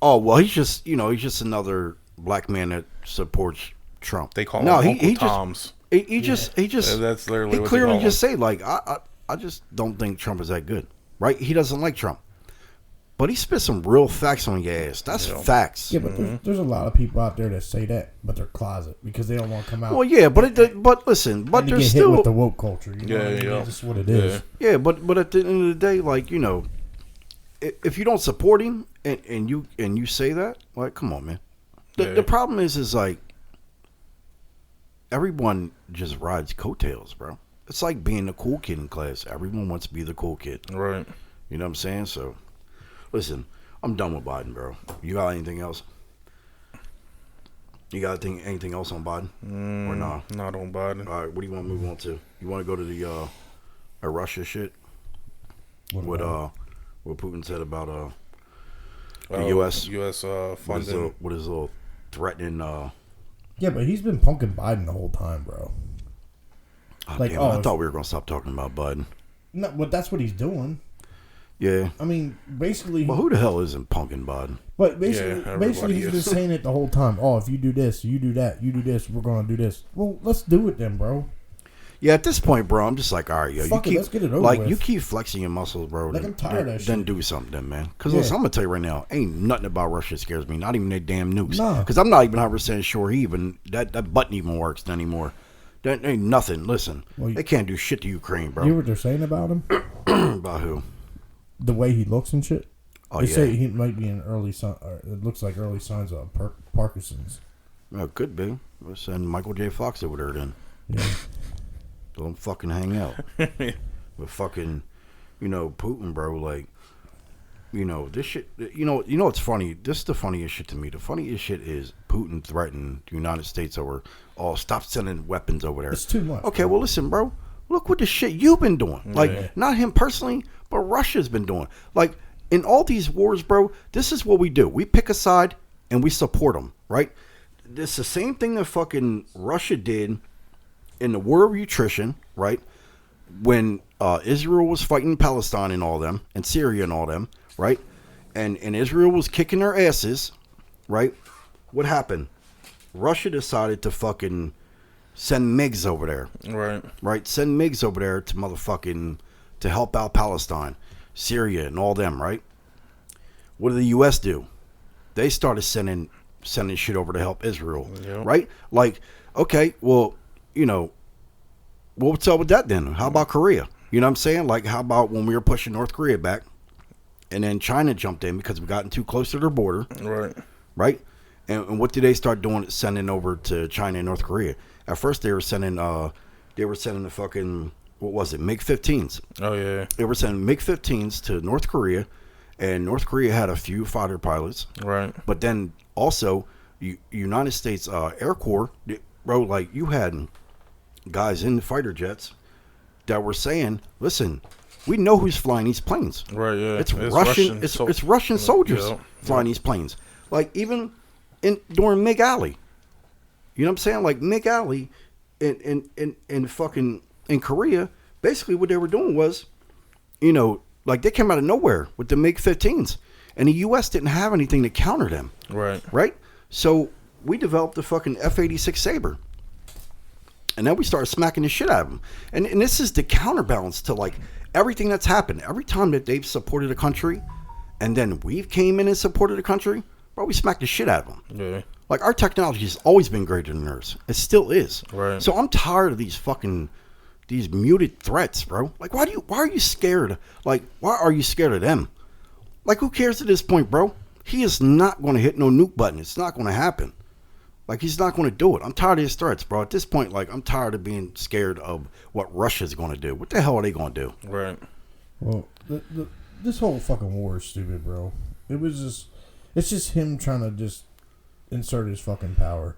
oh, well, he's just another black man that supports Trump. They call him Uncle Toms. He just that's literally he what clearly they just say, like, I just don't think Trump is that good, right? He doesn't like Trump, but he spit some real facts on your ass. That's facts. Yeah, but there's a lot of people out there that say that, but they're closet because they don't want to come out. Well, yeah, but listen, but and there's get still hit with the woke culture. You know what I mean? That's just what it is. Yeah, but at the end of the day, like, you know, if you don't support him and you say that, like, come on, man. The problem is like, everyone just rides coattails, bro. It's like being the cool kid in class. Everyone wants to be the cool kid. Right. You know what I'm saying? So, listen, I'm done with Biden, bro. You got anything else? You got anything else on Biden? Or nah? Not on Biden. All right, what do you want to move on to? You want to go to the Russia shit? What Putin said about the U.S. funding. What is a little threatening? Yeah, but he's been punking Biden the whole time, bro. I thought we were gonna stop talking about Biden. No, but that's what he's doing. Yeah. I mean, basically. Well, who the hell isn't punking Biden? But basically, he's been saying it the whole time. Oh, if you do this, you do that, you do this, we're gonna do this. Well, let's do it then, bro. Yeah, at this point, bro, I'm just like, all right, yo, let's get it over like with. You keep flexing your muscles, bro. Like, I'm tired of that shit. Then do something, then, man. Because listen, I'm gonna tell you right now, ain't nothing about Russia scares me. Not even their damn nukes. Nah. Because I'm not even 100% sure that button even works anymore. That ain't nothing. Listen, they can't do shit to Ukraine, bro. You know what they're saying about him? About who? The way he looks and shit. Oh, they say he might be an early sign. It looks like early signs of Parkinson's. Well, it could be. We'll send Michael J. Fox over there then. Yeah. Let him fucking hang out with fucking, Putin, bro. Like, this shit. It's funny. This is the funniest shit to me. The funniest shit is Putin threatened the United States over, stop sending weapons over there. It's too much. Okay, well, listen, bro. Look what the shit you've been doing. Like, not him personally, but Russia's been doing. Like, in all these wars, bro, this is what we do. We pick a side and we support them, right? It's the same thing that fucking Russia did in the war of attrition, right? when Israel was fighting Palestine and all them, and Syria and all them, right? And Israel was kicking their asses, right? What happened? Russia decided to fucking send MiGs over there. Right. Right? Send MiGs over there to motherfucking, to help out Palestine, Syria, and all them, right? What did the U.S. do? They started sending shit over to help Israel, Yep. right? Like, okay, well, you know, what's up with that then? How about Korea? You know what I'm saying? Like, how about when we were pushing North Korea back, and then China jumped in because we gotten too close to their border, Right. right? And what did they start doing? Sending over to China and North Korea. At first, they were sending the fucking, what was it, MiG-15s. Oh yeah. They were sending MiG-15s to North Korea, and North Korea had a few fighter pilots. Right. But then also, United States Air Corps, bro, like you had guys in the fighter jets that were saying, "Listen, we know who's flying these planes. Right. Yeah. It's Russian. It's Russian soldiers flying these planes. Like even during MiG Alley, you know what I'm saying? Like MiG Alley in fucking in Korea, basically what they were doing was, you know, like they came out of nowhere with the MiG-15s, and the U.S. didn't have anything to counter them. Right. Right. So we developed the fucking F-86 Sabre. And then we started smacking the shit out of them. And this is the counterbalance to like everything that's happened. Every time that they've supported a country and then we've came in and supported a country, bro, we smacked the shit out of them. Yeah. Like our technology has always been greater than theirs. It still is. Right. So I'm tired of these muted threats, bro. Like why are you scared? Like why are you scared of them? Like who cares at this point, bro? He is not going to hit no nuke button. It's not going to happen. Like, he's not going to do it. I'm tired of his threats, bro. At this point, like, I'm tired of being scared of what Russia's going to do. What the hell are they going to do? Right. Well, this whole fucking war is stupid, bro. It's just him trying to just insert his fucking power.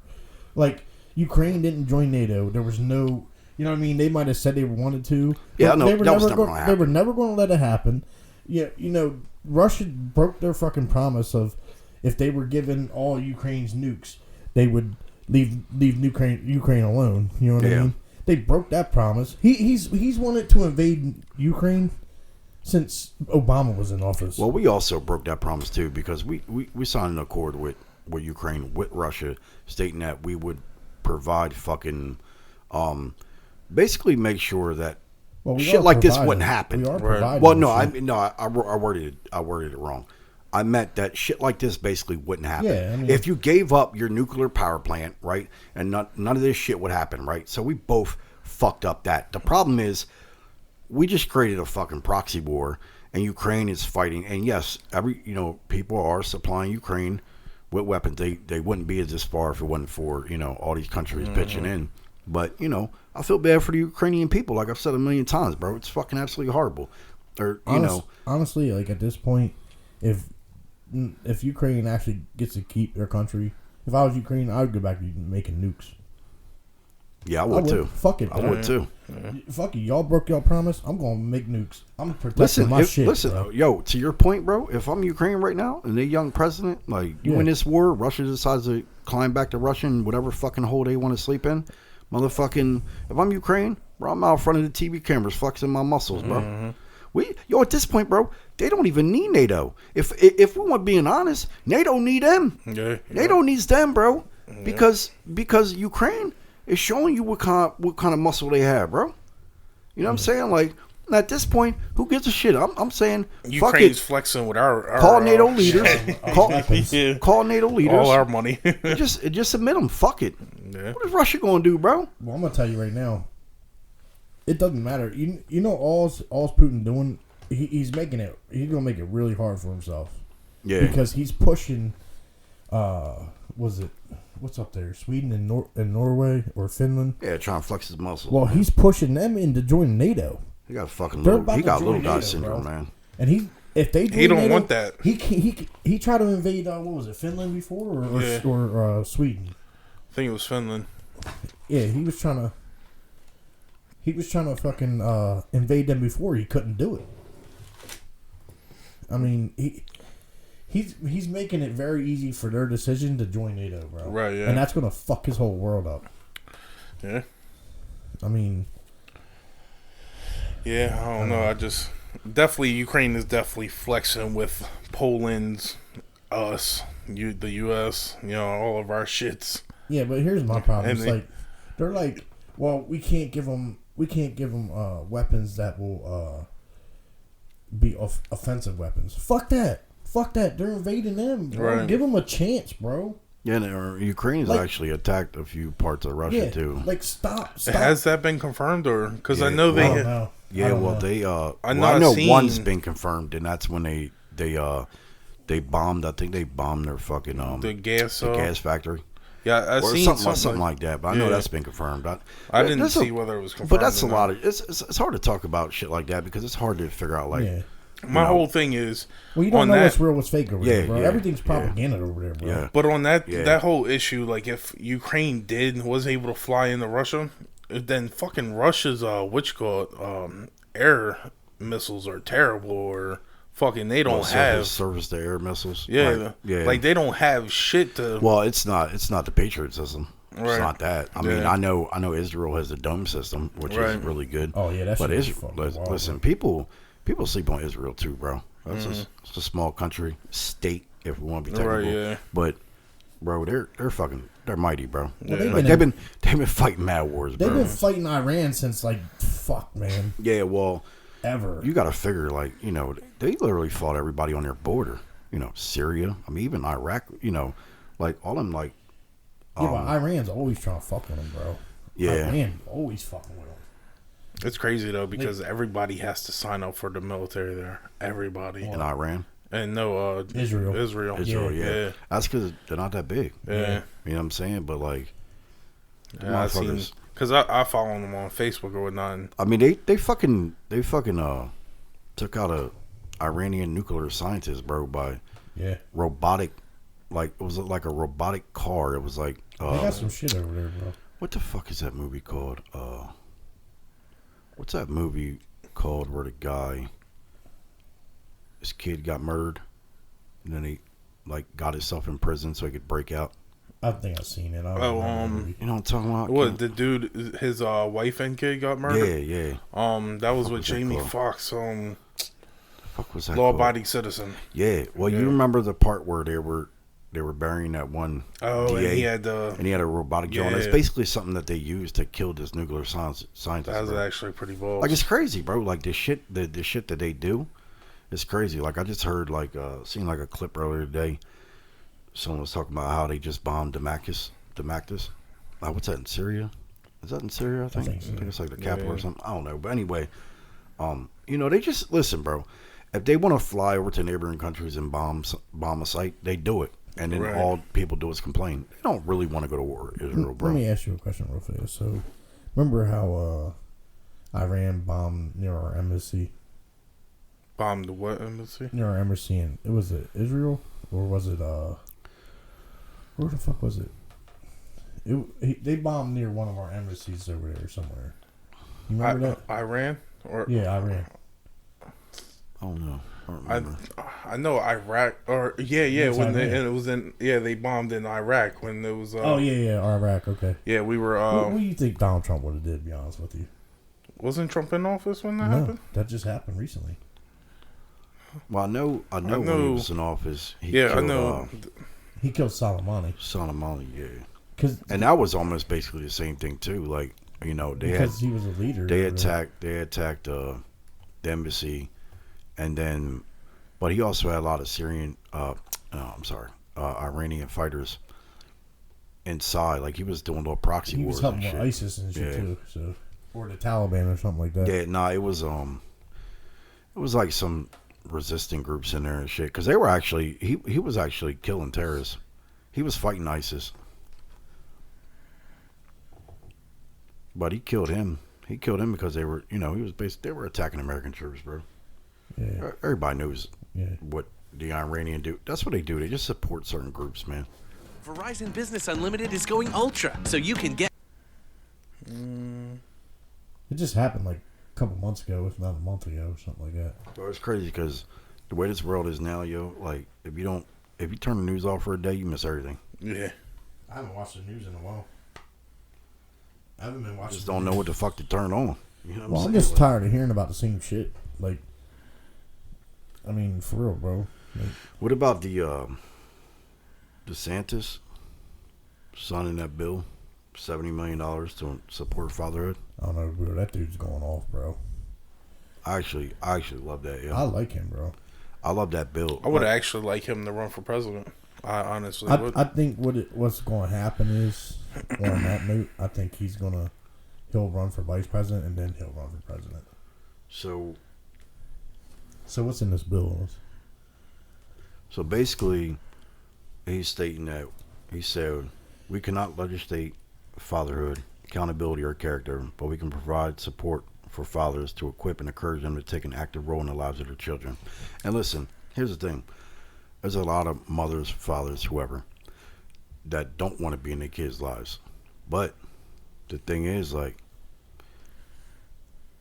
Like, Ukraine didn't join NATO. There was no, you know what I mean? They might have said they wanted to. Yeah, no, they were that was never going to happen. They were never going to let it happen. Yeah, you know, Russia broke their fucking promise of if they were given all Ukraine's nukes, they would leave Ukraine alone. You know what I mean? They broke that promise. He's wanted to invade Ukraine since Obama was in office. Well, we also broke that promise too because we signed an accord with Ukraine, with Russia, stating that we would provide fucking, basically make sure that shit like this wouldn't happen. We are Right. providing. Well, no, I worded it wrong. I meant that shit like this basically wouldn't happen. Yeah, I mean, if you gave up your nuclear power plant, right, and none of this shit would happen, right? So we both fucked up that. The problem is we just created a fucking proxy war, and Ukraine is fighting. And yes, people are supplying Ukraine with weapons. They wouldn't be as this far if it wasn't for all these countries pitching in. But I feel bad for the Ukrainian people. Like I've said a million times, bro. It's fucking absolutely horrible. Or honestly, like at this point, if Ukraine actually gets to keep their country, if I was Ukraine, I would go back to making nukes. Yeah, I would too. Fuck it, I would too. Fuck it, y'all broke your promise. I'm gonna make nukes. I'm protecting my shit. Listen, bro. yo, to your point, bro. If I'm Ukraine right now and the young president, like you win this war, Russia decides to climb back to Russia in whatever fucking hole they want to sleep in, motherfucking. If I'm Ukraine, bro, I'm out in front of the TV cameras, flexing my muscles, bro. At this point, bro, they don't even need NATO. If we want being honest, NATO need them. Yeah. NATO needs them, bro, because Ukraine is showing you what kind of muscle they have, bro. You know what I'm saying? Like at this point, who gives a shit? I'm saying Ukraine's fuck it. flexing with our Call NATO leaders. Call NATO leaders. all our money. just admit them. Fuck it. Yeah. What is Russia going to do, bro? Well, I'm gonna tell you right now. It doesn't matter. You know all's Putin doing. He's making it. He's gonna make it really hard for himself. Yeah. Because he's pushing. What's up there? Sweden and Norway or Finland? Yeah, trying to flex his muscles. Well, he's pushing them into joining NATO. He got fucking They're little. about He to got join little guy NATO, syndrome, bro. man. And if they join He don't NATO, want that. He tried to invade. What was it? Finland before or Sweden? I think it was Finland. Yeah, he was trying to. He was trying to fucking invade them before. He couldn't do it. I mean, he's making it very easy for their decision to join NATO, bro. Right, yeah. And that's gonna fuck his whole world up. Yeah. I mean, Yeah, I don't know. I just definitely Ukraine is definitely flexing with Poland's, us, the U.S. All of our shits. Yeah, but here's my problem. And It's like they're like, well, we can't give them weapons that will be offensive weapons. Fuck that. They're invading them, bro. Right. Give them a chance, bro. Yeah, and Ukraine's Like- actually attacked a few parts of Russia Yeah, too. like stop. Has that been confirmed, or because I Yeah, know I they? don't know. Yeah, I don't well, know. they I know I I've know seen- one's been confirmed, and that's when they bombed. I think they bombed their fucking The gas, gas factory Yeah, I or seen something like that. But I know Yeah. that's been confirmed. I didn't there's see whether it was confirmed. But that's a or not. lot of it's hard to talk about shit like that because it's hard to figure out like Yeah. My whole thing is, Well, you don't on know that, what's real, what's fake over there, Yeah, bro. yeah, Everything's yeah. propaganda over there, bro. yeah. But on that Yeah. that whole issue, like if Ukraine was able to fly into Russia, then fucking Russia's air missiles are terrible, or fucking they don't have surface to air missiles. yeah, Like, yeah. like they don't have shit to. Well, it's not the Patriot system. It's Right. not that. I mean, Yeah. I know Israel has the dome system, which Right. is really good. Oh, yeah, that but shit is Israel, fucking wild, listen, bro. people sleep on Israel too, bro. That's it's a small country, state, if we want to be technical. Right, yeah. But bro, they're mighty, bro. Well, they've Like, been they've been fighting mad wars, They've bro. been fighting Iran since like fuck, man, Yeah, well, ever. you got to figure like they literally fought everybody on their border. Syria. I mean, even Iraq. Like all them like. Yeah, but Iran's always trying to fuck with them, bro. Yeah. Iran always fucking with them. It's crazy though because everybody has to sign up for the military there. Everybody in Iran. and no Israel. Israel, yeah. That's because they're not that big. Yeah. You know what I'm saying? But like, Yeah, I seen motherfuckers. because I follow them on Facebook or whatnot. And I mean, they fucking took out a Iranian nuclear scientist, bro, by Yeah, robotic. Like it was like a robotic car. It was like they got some shit over there, bro. what the fuck is that movie called? What's that movie called where this kid got murdered, and then he like got himself in prison so he could break out. I think I've seen it. I don't Oh, remember the movie. You know what I'm talking about? what the dude, his wife and kid got murdered. Yeah. That was with was that Jamie called? Foxx. The fuck was that? Law called? abiding citizen. Yeah. Well, Yeah. you remember the part where they were burying that one Oh, DA, and he had the. and he had a robotic drone. It's Yeah. basically something that they used to kill this nuclear scientist. That was bro. actually pretty bold. Like it's crazy, bro. Like the shit that they do, it's crazy. Like I just heard seen like a clip earlier today. Someone was talking about how they just bombed Damascus. What's that in Syria? Is that in Syria? I think. think so. I think it's like the capital or Yeah. something. I don't know. But anyway, they just listen, bro. If they want to fly over to neighboring countries and bomb a site, they do it. And then Right. all people do is complain. They don't really want to go to war with Israel, bro. Let me ask you a question real fast. So, remember how Iran bombed near our embassy? Bombed the what embassy? Near our embassy in was it Israel or was it where the fuck was it? They bombed near one of our embassies over there somewhere. You remember that? Iran or Yeah, Iran. I don't know. I don't I remember. I know Iraq or yeah Yes, when Iran. and it was in they bombed in Iraq when there was Oh yeah, Iraq. Okay. yeah we were What do you think Donald Trump would have did? To be honest with you, wasn't Trump in office when that no, happened? that just happened recently. Well, I know when he know- was in office. He Yeah, I killed, know. He killed Soleimani Soleimani, yeah. because And that was almost basically the same thing too. Like they because he was a leader. they over there. attacked the embassy, and then, but he also had a lot of Iranian fighters inside. Like he was doing little proxy He wars was helping and with shit. ISIS and shit Yeah. too. So or the Taliban or something like that. Yeah, nah, it was like some resisting groups in there and shit because they were actually he was actually killing terrorists. He was fighting ISIS, but he killed him. He killed him because they were, they were attacking American troops, bro. Yeah. Everybody knows Yeah. what the Iranian do. That's what they do. They just support certain groups, man. Verizon Business Unlimited is going ultra, so you can get It just happened like a couple months ago, if not a month ago, or something like that. Bro, it's crazy because the way this world is now, yo, like if you turn the news off for a day, you miss everything. Yeah, I haven't watched the news in a while. I haven't been watching. Just don't know what the fuck to turn on. You know what Well, I'm saying? just Like, tired of hearing about the same shit. Like, I mean, for real, bro. Like, what about the DeSantis signing that bill, $70 million to support fatherhood? I don't know, bro. That dude's going off, bro. I actually love that. Yeah, I like him, bro. I love that bill. I would actually like him to run for president. I honestly would. I think what's going to happen is, on that note, I think he'll run for vice president and then he'll run for president. So what's in this bill? basically, he's stating that he said we cannot legislate fatherhood, accountability, or character, but we can provide support for fathers to equip and encourage them to take an active role in the lives of their children. And listen, here's the thing. There's a lot of mothers, fathers, whoever, that don't want to be in their kids' lives. But the thing is, like,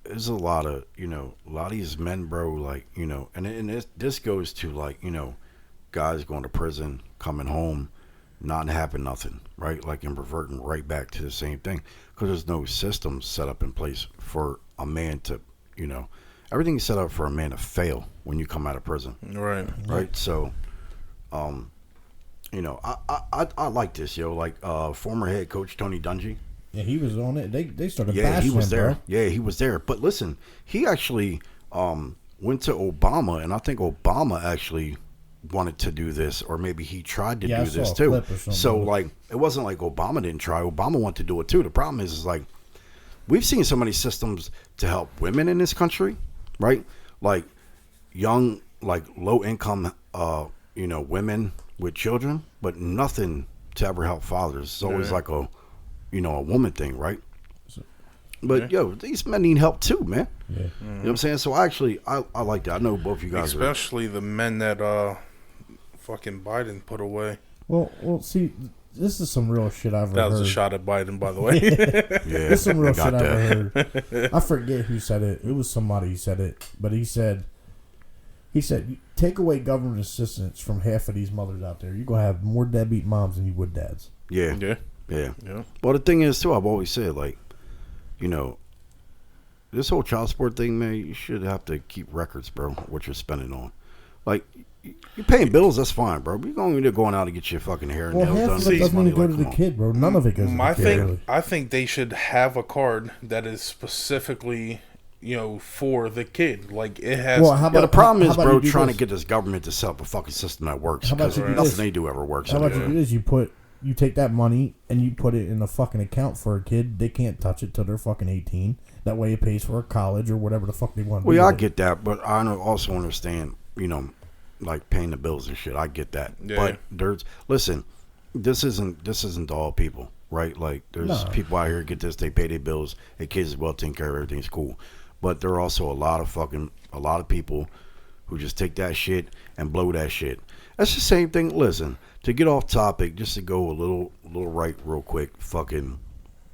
there's a lot of these men, bro, like, and this goes to, like, guys going to prison, coming home, not having nothing, right? Like, and reverting right back to the same thing. Because there's no system set up in place for a man to, everything is set up for a man to fail when you come out of prison. Right. Right. So, I like this, like former head coach Tony Dungy. Yeah, he was on it. They started Yeah, bashing he was him, there. bro. Yeah, he was there. But listen, he actually went to Obama, and I think Obama actually wanted to do this, or maybe he tried to Yeah, I do saw this a too. clip or something. So, like, it wasn't like Obama didn't try. Obama wanted to do it too. The problem is like, we've seen so many systems to help women in this country, right? Like young, like low income, women with children, but nothing to ever help fathers. It's always like a woman thing, right? But these men need help too, man. Yeah. You know what I'm saying? So I like that. I know both of you guys Especially the men that fucking Biden put away. Well, see, this is some real shit I've That ever was heard. a shot at Biden, by the way. Yeah, This is some real got shit I that. ever heard. I forget who said it. It was somebody who said it, but he said, take away government assistance from half of these mothers out there, you're gonna have more deadbeat moms than you would dads. Yeah. Yeah. Yeah. Yeah. Well, the thing is, too, I've always said, like, this whole child support thing, man, you should have to keep records, bro, what you're spending on. Like, you're paying bills, that's fine, bro. But you're going out to get your fucking hair and Well, nails half done. of with it this doesn't money, even go like, to the come on. kid, bro. None of it goes to My the kid. thing, Really. I think they should have a card that is specifically, for the kid. Like it has. Well, how Yeah, the about, problem how is, about bro, you do trying this? to get this government to set up a fucking system that works. How about Because you do nothing this? they do ever works. How about you anymore. do this? You take that money and you put it in a fucking account for a kid. They can't touch it till they're fucking 18. That way it pays for a college or whatever the fuck they want. Well, yeah, I get that, but I also understand, like paying the bills and shit. I get that, Yeah. but listen, this isn't all people, right? Like there's people out here get this, they pay their bills, their kids is well taken care of, everything's cool, but there are also a lot of people who just take that shit and blow that shit. That's the same thing. Listen, to get off topic, just to go a little right real quick, fucking.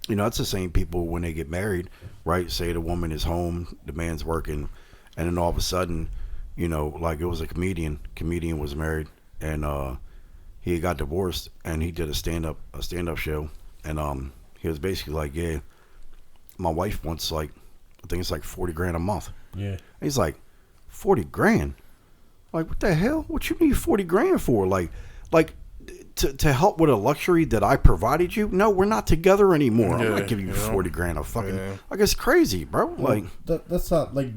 It's the same people when they get married, right? Say the woman is home, the man's working, and then all of a sudden, like it was a comedian was married, and he got divorced, and he did a stand-up show, and he was basically like, yeah, my wife wants like, I think it's like $40,000 a month. Yeah. And he's like, $40,000? Like, what the hell? What you need $40,000 for? Like. To help with a luxury that I provided you? No, we're not together anymore. I'm not giving you $40,000 a fucking. Like, it's crazy, bro. Like, That's not like.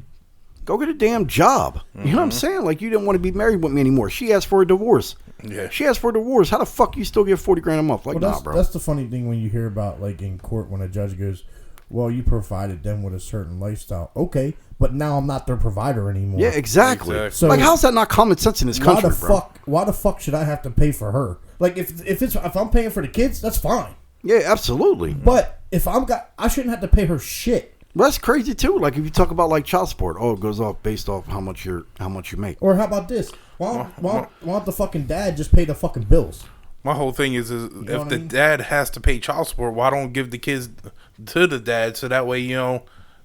go get a damn job. You know what I'm saying? Like, you didn't want to be married with me anymore. She asked for a divorce. Yeah. She asked for a divorce. How the fuck you still get $40,000 a month? Like, Well, nah, bro. that's the funny thing when you hear about like in court when a judge goes, "Well, you provided them with a certain lifestyle." Okay, but now I'm not their provider anymore. Yeah, exactly. So- like, how's that not common sense in this country, bro? Why the fuck should I have to pay for her? Like if I'm paying for the kids, that's fine. Yeah, absolutely. But if I shouldn't have to pay her shit. Well, that's crazy too. Like if you talk about like child support, it goes off based off how much you make. Or how about this? Why don't the fucking dad just pay the fucking bills? My whole thing is know if what the I mean? dad has to pay child support, why don't give the kids to the dad so that way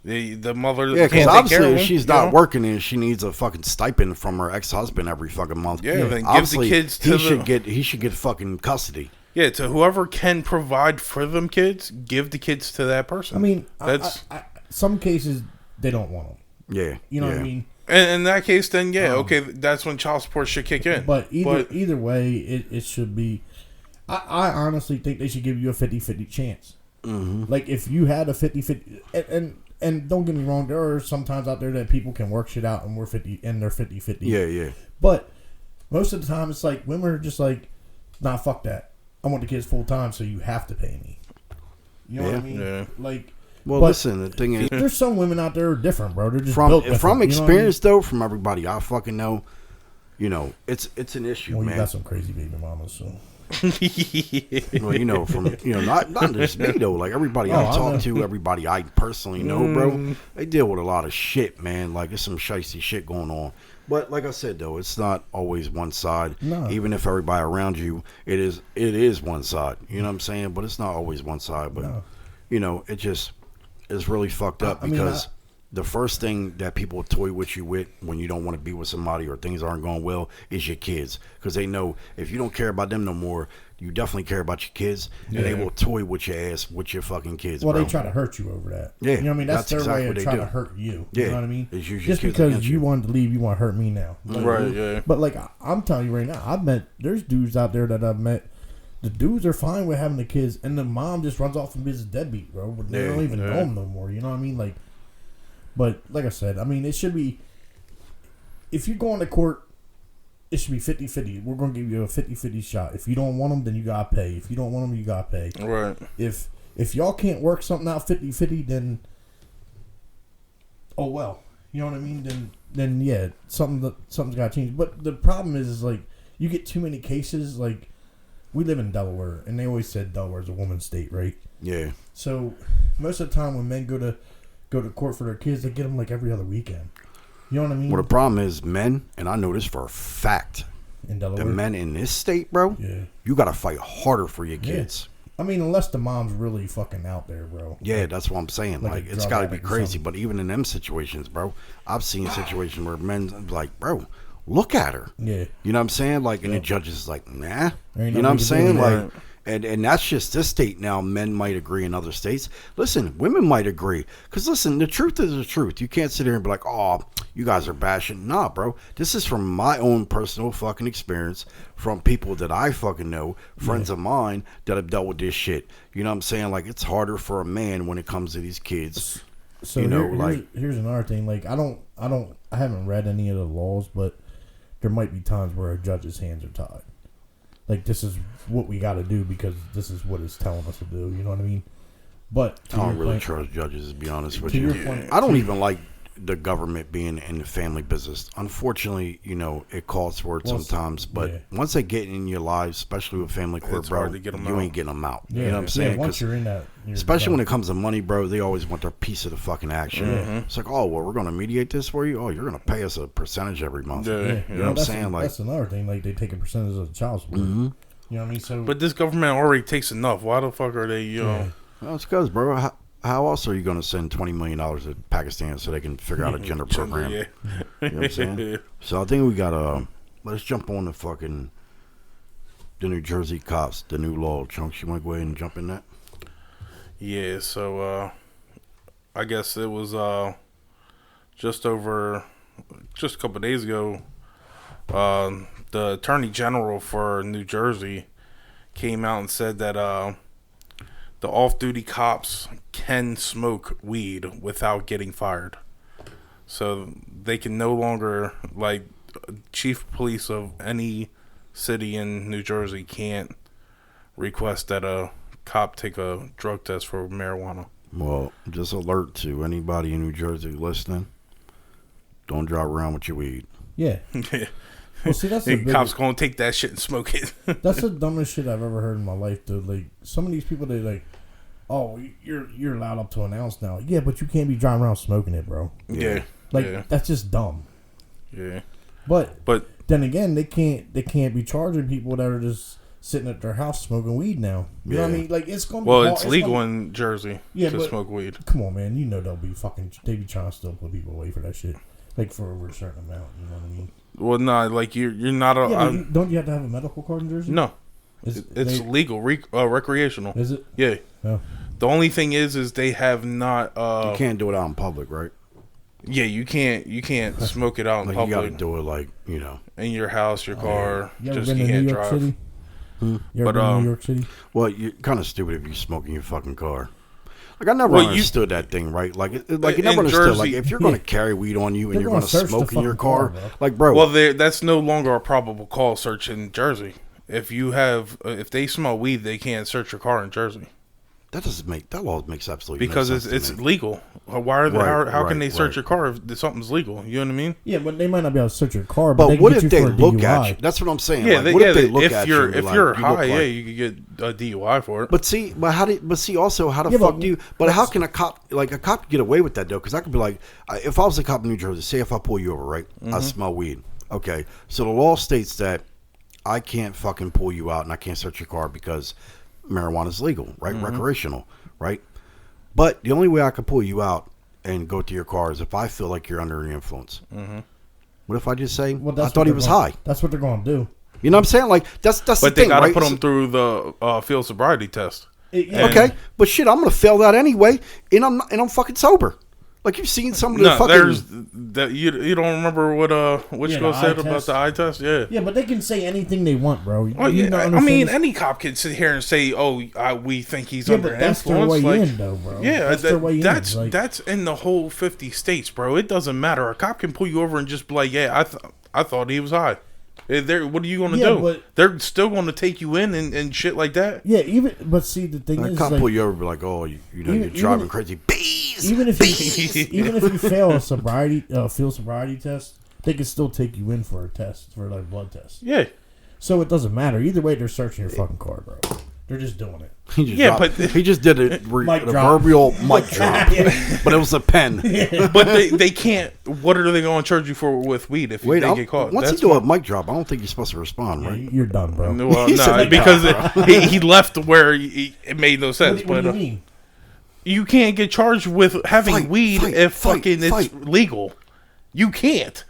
the mother Yeah, because can't take care obviously of if them, she's not working and she needs a fucking stipend from her ex-husband every fucking month. Yeah, then give the obviously kids to he should get fucking custody. Yeah, to whoever can provide for them kids, give the kids to that person. I mean, that's some cases they don't want them. Yeah. You know what I mean? And in that case, then okay, that's when child support should kick in. But either way, it should be. I honestly think they should give you a 50-50 chance. Mm-hmm. Like if you had a 50-50, and don't get me wrong, there are sometimes out there that people can work shit out and they're 50-50. Yeah. But most of the time, it's like women are just like, nah, fuck that. I want the kids full time, so you have to pay me. You know what I mean? Yeah. Like, well, listen, the thing is, there's some women out there who are different, bro. They're just built different, from you know experience though, from everybody I fucking know, you know, it's an issue, well, man. You got some crazy baby mamas, so. Well, you know, from not just me though. Like everybody I talk to, everybody I personally know, bro, they deal with a lot of shit, man. Like it's some shicey shit going on. But like I said though, it's not always one side. No. Even if everybody around you, it is one side. You know what I'm saying? But it's not always one side. But you know, it's really fucked up because the first thing that people toy with you with when you don't want to be with somebody or things aren't going well is your kids, because they know if you don't care about them no more, you definitely care about your kids, and they will toy with your ass with your fucking kids. Well, bro. they try to hurt you over that. Yeah, you know what I mean. That's their exactly way what of they trying do. to hurt you. Yeah, You know what I mean. it's usually just kids because against you you. wanted to leave, you want to hurt me now. Like, Right. Yeah. But like I'm telling you right now, there's dudes out there that I've met. The dudes are fine with having the kids, and the mom just runs off and is a deadbeat, bro. But they don't even know them no more. You know what I mean? Like, but like I said, I mean, it should be. If you're going to court, it should be 50-50. We're going to give you a 50-50 shot. If you don't want them, then you got to pay. If you don't want them, you got to pay. Right. If y'all can't work something out 50-50, then oh well. You know what I mean? Then yeah, something's got to change. But the problem is like you get too many cases. Like we live in Delaware, and they always said Delaware's a woman's state, right? Yeah. So most of the time when men go to court for their kids, they get them like every other weekend. You know what I mean? Well, the problem is men, and I know this for a fact. In Delaware, the men in this state, bro, you got to fight harder for your kids. I mean, unless the mom's really fucking out there, bro. Yeah, that's what I'm saying. Like it's got to be crazy. But even in them situations, bro, I've seen situations where men's like, bro, look at her. Yeah. You know what I'm saying? Like, and the judge is like, nah. Ain't You know what I'm saying? that. Like, and that's just this state now. Men might agree in other states. Listen, women might agree. Because, listen, the truth is the truth. You can't sit here and be like, oh, you guys are bashing. Nah, bro. This is from my own personal fucking experience, from people that I fucking know, friends of mine that have dealt with this shit. You know what I'm saying? Like, it's harder for a man when it comes to these kids. So you know, here's another thing. Like I haven't read any of the laws, but there might be times where a judge's hands are tied. Like this is what we got to do because this is what it's telling us to do. You know what I mean? But I don't really trust judges, to be honest with to you. your point, I don't even like the government being in the family business. Unfortunately, you know, it calls for it sometimes. But once they get in your lives, especially with family court, bro, you ain't getting them out. You know what I'm saying? Once you're in that, especially when it comes to money, bro, they always want their piece of the fucking action. It's like, oh, well, we're going to mediate this for you. Oh, you're going to pay us a percentage every month. You know what I'm saying? Like, that's another thing. Like they take a percentage of the child support. You know what I mean? So, but this government already takes enough. Why the fuck are they? Well, it's because, bro. How else are you going to send $20 million to Pakistan so they can figure out a gender program? You know what I'm saying? So I think we got to, let's jump on the New Jersey cops, the new law. Chunks, you want to go ahead and jump in that? Yeah, so I guess it was just a couple of days ago, the Attorney General for New Jersey came out and said that the off-duty cops can smoke weed without getting fired. So they can no longer, like, chief of police of any city in New Jersey can't request that a cop take a drug test for marijuana. Well, just alert to anybody in New Jersey listening. Don't drive around with your weed. Yeah. Well, see, that's the cops gonna take that shit and smoke it. That's the dumbest shit I've ever heard in my life, dude. Like some of these people, they like, oh, you're allowed up to an ounce now. Yeah, but you can't be driving around smoking it, bro. Yeah. Like that's just dumb. Yeah. But then again, they can't be charging people that are just sitting at their house smoking weed now. You know what I mean? Like it's gonna be it's legal in Jersey to smoke weed. Come on, man. You know they be trying to still put people away for that shit. Like for over a certain amount, you know what I mean? Well, no, like you're not a. Yeah, don't you have to have a medical card in Jersey? No, it's legal, recreational. Is it? Yeah. Oh. The only thing is they have not. You can't do it out in public, right? Yeah, you can't smoke it out in Like public. you got to do it like in your house, your car. You ever Just been you to can't New York drive. City? You ever But, been to New York City? Well, you're kind of stupid if you smoke in your fucking car. Like I never Well, understood that thing, right? Like, you in never understood. Like, Jersey- if you're going to carry weed on you and They're you're gonna going to search the smoke in your fucking car, car, bro. like, bro. Well, that's no longer a probable cause search in Jersey. If they smell weed, they can't search your car in Jersey that law makes absolutely because no sense it's to me. legal. Why are they? Right, how can they search right. your car if something's legal? You know what I mean? Yeah, but they might not be able to search your car. But, But they can what get if you they for a look DUI. at you? That's what I'm saying. Yeah, like, what if they look if at you're you? and be if like, you're you look high, like- yeah, you could get a DUI for it. But see, also, how the Yeah, fuck but- do you? But how can a cop get away with that though? Because I could be like, if I was a cop in New Jersey, say if I pull you over, right? I smell weed. Okay, so the law states that I can't fucking pull you out and I can't search your car because marijuana is legal, right? Recreational, right? But the only way I can pull you out and go to your car is if I feel like you're under the influence. What if I just say, Well, I that's thought what he they're was gonna- high? That's what they're going to do. You know what I'm saying? Like that's the But they thing, gotta right? put them through the field sobriety test. Yeah. Okay, but shit, I'm gonna fail that anyway, and I'm fucking sober. Like you've seen some of the No, fucking. there's that you don't remember what Yeah, girl the said eye about test. the eye test? Yeah. Yeah, but they can say anything they want, bro. Well, You yeah, not I understand mean, this? any cop can sit here and say, "Oh, we think he's Yeah, under but that's their influence." way Like, in, though, bro. yeah, That's their way in, that's like- that's in the whole 50 states, bro. It doesn't matter. A cop can pull you over and just be like, "Yeah, I thought he was high." What are you going to Yeah, do? but- They're still going to take you in and shit like that. Yeah, but see, the thing I is, can't like, pull you over and be like, oh, you're Even- driving even- crazy. Bees! even if you fail a field sobriety test, they can still take you in for a test, for like blood test. Yeah. So it doesn't matter. Either way, they're searching your fucking car, bro. They're just doing it. He just Yeah, dropped- but- he just did a Mic drop. proverbial mic drop, but it was a pen. But they can't. What are they going to charge you for with weed if Wait, they get caught? once That's you do a why- mic drop, I don't think you're supposed to respond, right? You're done, bro. Well, He said no, that because he left where it made no sense. What do but you mean? you can't get charged with having Fight, weed fight, if fight, fucking fight. it's legal. You can't.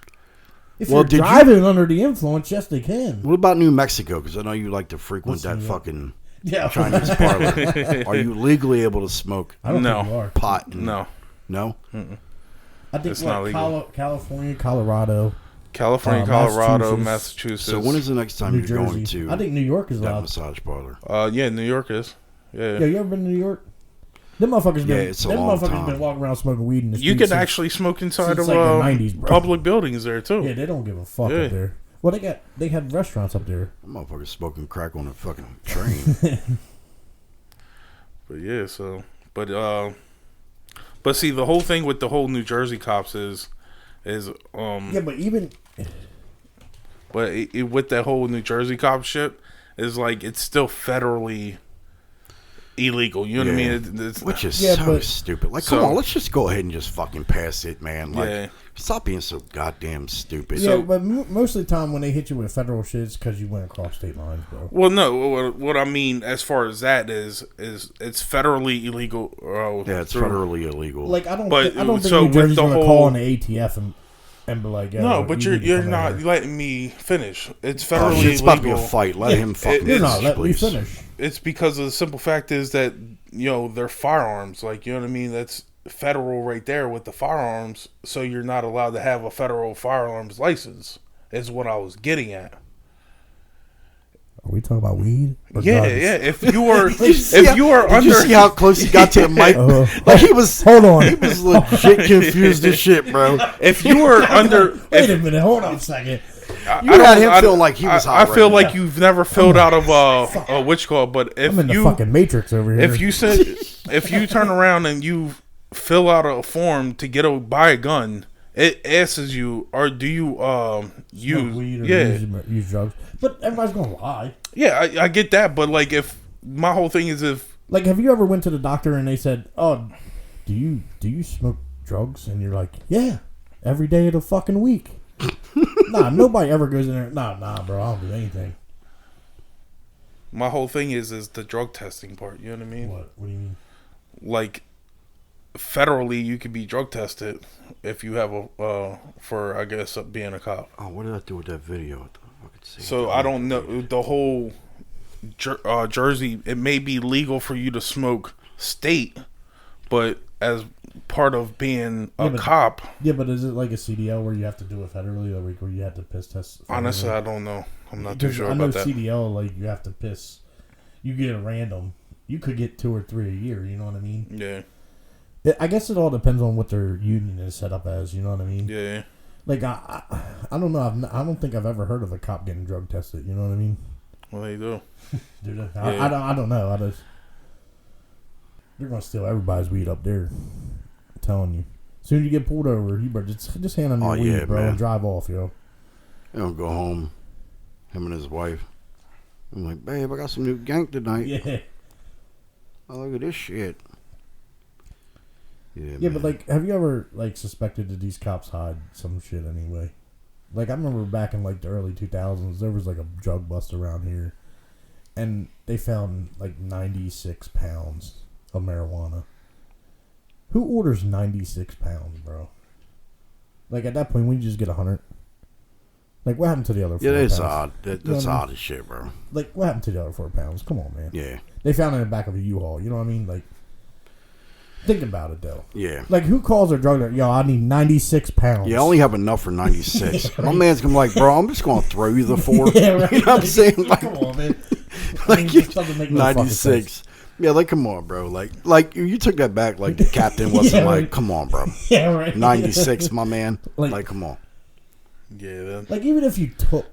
If Well, you're did you- driving under the influence, yes, they can. What about New Mexico? Because I know you like to frequent What's that New York? fucking Yeah, Chinese parlor. Are you legally able to smoke I don't No. think you are. pot? And, No. No? I think It's not legal. California, Colorado, California, Colorado, Massachusetts. Massachusetts. So when is the next time New you're going Jersey. to I think New York is that allowed. massage parlor? Yeah, New York is. Yeah. Yeah, you ever been to New York? Them motherfuckers Yeah, been. it's a Them long motherfuckers time. been walking around smoking weed in the You streets can since- actually smoke inside since, of like, the 90s, bro. public buildings there too. Yeah, they don't give a fuck Yeah. up there. Well, they had restaurants up there. Motherfuckers smoking crack on a fucking train. But yeah, so but see, the whole thing with the whole New Jersey cops is Yeah, but even but with that whole New Jersey cop shit is like it's still federally illegal. You know what I Yeah. mean? It's, Which is Yeah, so but- stupid. Like, So- come on, let's just go ahead and just fucking pass it, man. Like, Yeah. stop being so goddamn stupid. yeah, but most of the time when they hit you with federal shit, it's because you went across state lines, bro. well, no. What I mean as far as that is it's federally illegal. Yeah, it's through- federally illegal. Like I don't But, think so New with Jersey's the gonna whole- call in the ATF and be like, yeah, No, but you need to you're come not out here. letting me finish. It's Oh, federally shit, it's about to be a illegal. fight. Let him fucking You're it's- not. finish, Let me please. finish. It's because of the simple fact is that they're firearms. Like, you know what I mean? That's federal right there with the firearms. So you're not allowed to have a federal firearms license. Is what I was getting at. Are we talking about weed? Or Yeah, drugs? yeah. If you were Did you see how- under, did you see how close he got to the mic? Like he was. Hold on. He was legit confused as shit, bro. if you were under, Wait a minute. Hold on a second. You had him feel like he was hot. I feel right like you've never filled out of which call, but if I'm in the you fucking Matrix over here. if you said if you turn around and you fill out a form to buy a gun, it asks you, or do you Smoke use weed or yeah use drugs, but everybody's gonna lie. yeah I get that, but like if my whole thing is if Like, have you ever went to the doctor and they said, "Oh, do you smoke drugs?" And you're like, "Yeah, every day of the fucking week." Nah, nobody ever goes in there. Nah, bro, I don't do anything. my whole thing is the drug testing part. You know what I mean? What do you mean? Like federally, you could be drug tested if you have a for I guess being a cop. Oh, what did I do with that video? What the fuck it say? So I don't know the whole Jersey. It may be legal for you to smoke state, but as part of being a cop. Yeah, but is it like a CDL where you have to do it federally, or where you have to piss test? Federally? Honestly, I don't know. I'm not too sure about that. I know CDL, like you have to piss. You get a random. You could get 2 or 3 a year. You know what I mean? Yeah. I guess it all depends on what their union is set up as. You know what I mean? Yeah. Like I don't know. I don't think I've ever heard of a cop getting drug tested. You know what I mean? Well, they do. Do they? Yeah. I don't know. They're gonna steal everybody's weed up there. I'm telling you. Soon as you get pulled over, you better just hand them your weed, bro, and drive off, yo. He'll go home. Him and his wife. I'm like, babe, I got some new gank tonight. Yeah. Oh, look at this shit. Yeah, Yeah, man. but like, have you ever like suspected that these cops hide some shit anyway? Like, I remember back in like the early 2000s, there was like a drug bust around here, and they found like 96 pounds of marijuana. Who orders 96 pounds, bro? Like, at that point, we just get 100. Like, what happened to the other 4 Yeah, that's pounds? odd. That's odd as shit, bro. Like, what happened to the other 4 pounds? Come on, man. Yeah. They found it in the back of a U-Haul. You know what I mean? Like, think about it, though. Yeah. Like, who calls their drug dealer? Yo, I need 96 pounds. Yeah, I only have enough for 96. Yeah, right. My man's gonna be like, bro, I'm just gonna throw you the 4. Yeah, right. You know what I'm saying? Like, come on, man. Like, Just doesn't make no fucking sense. 96. Yeah, like, come on, bro. Like you took that back. Like, the captain wasn't Yeah, like, right. come on, bro. Yeah, right. 96, my man. Like- Like, come on. Yeah. Like, even if you took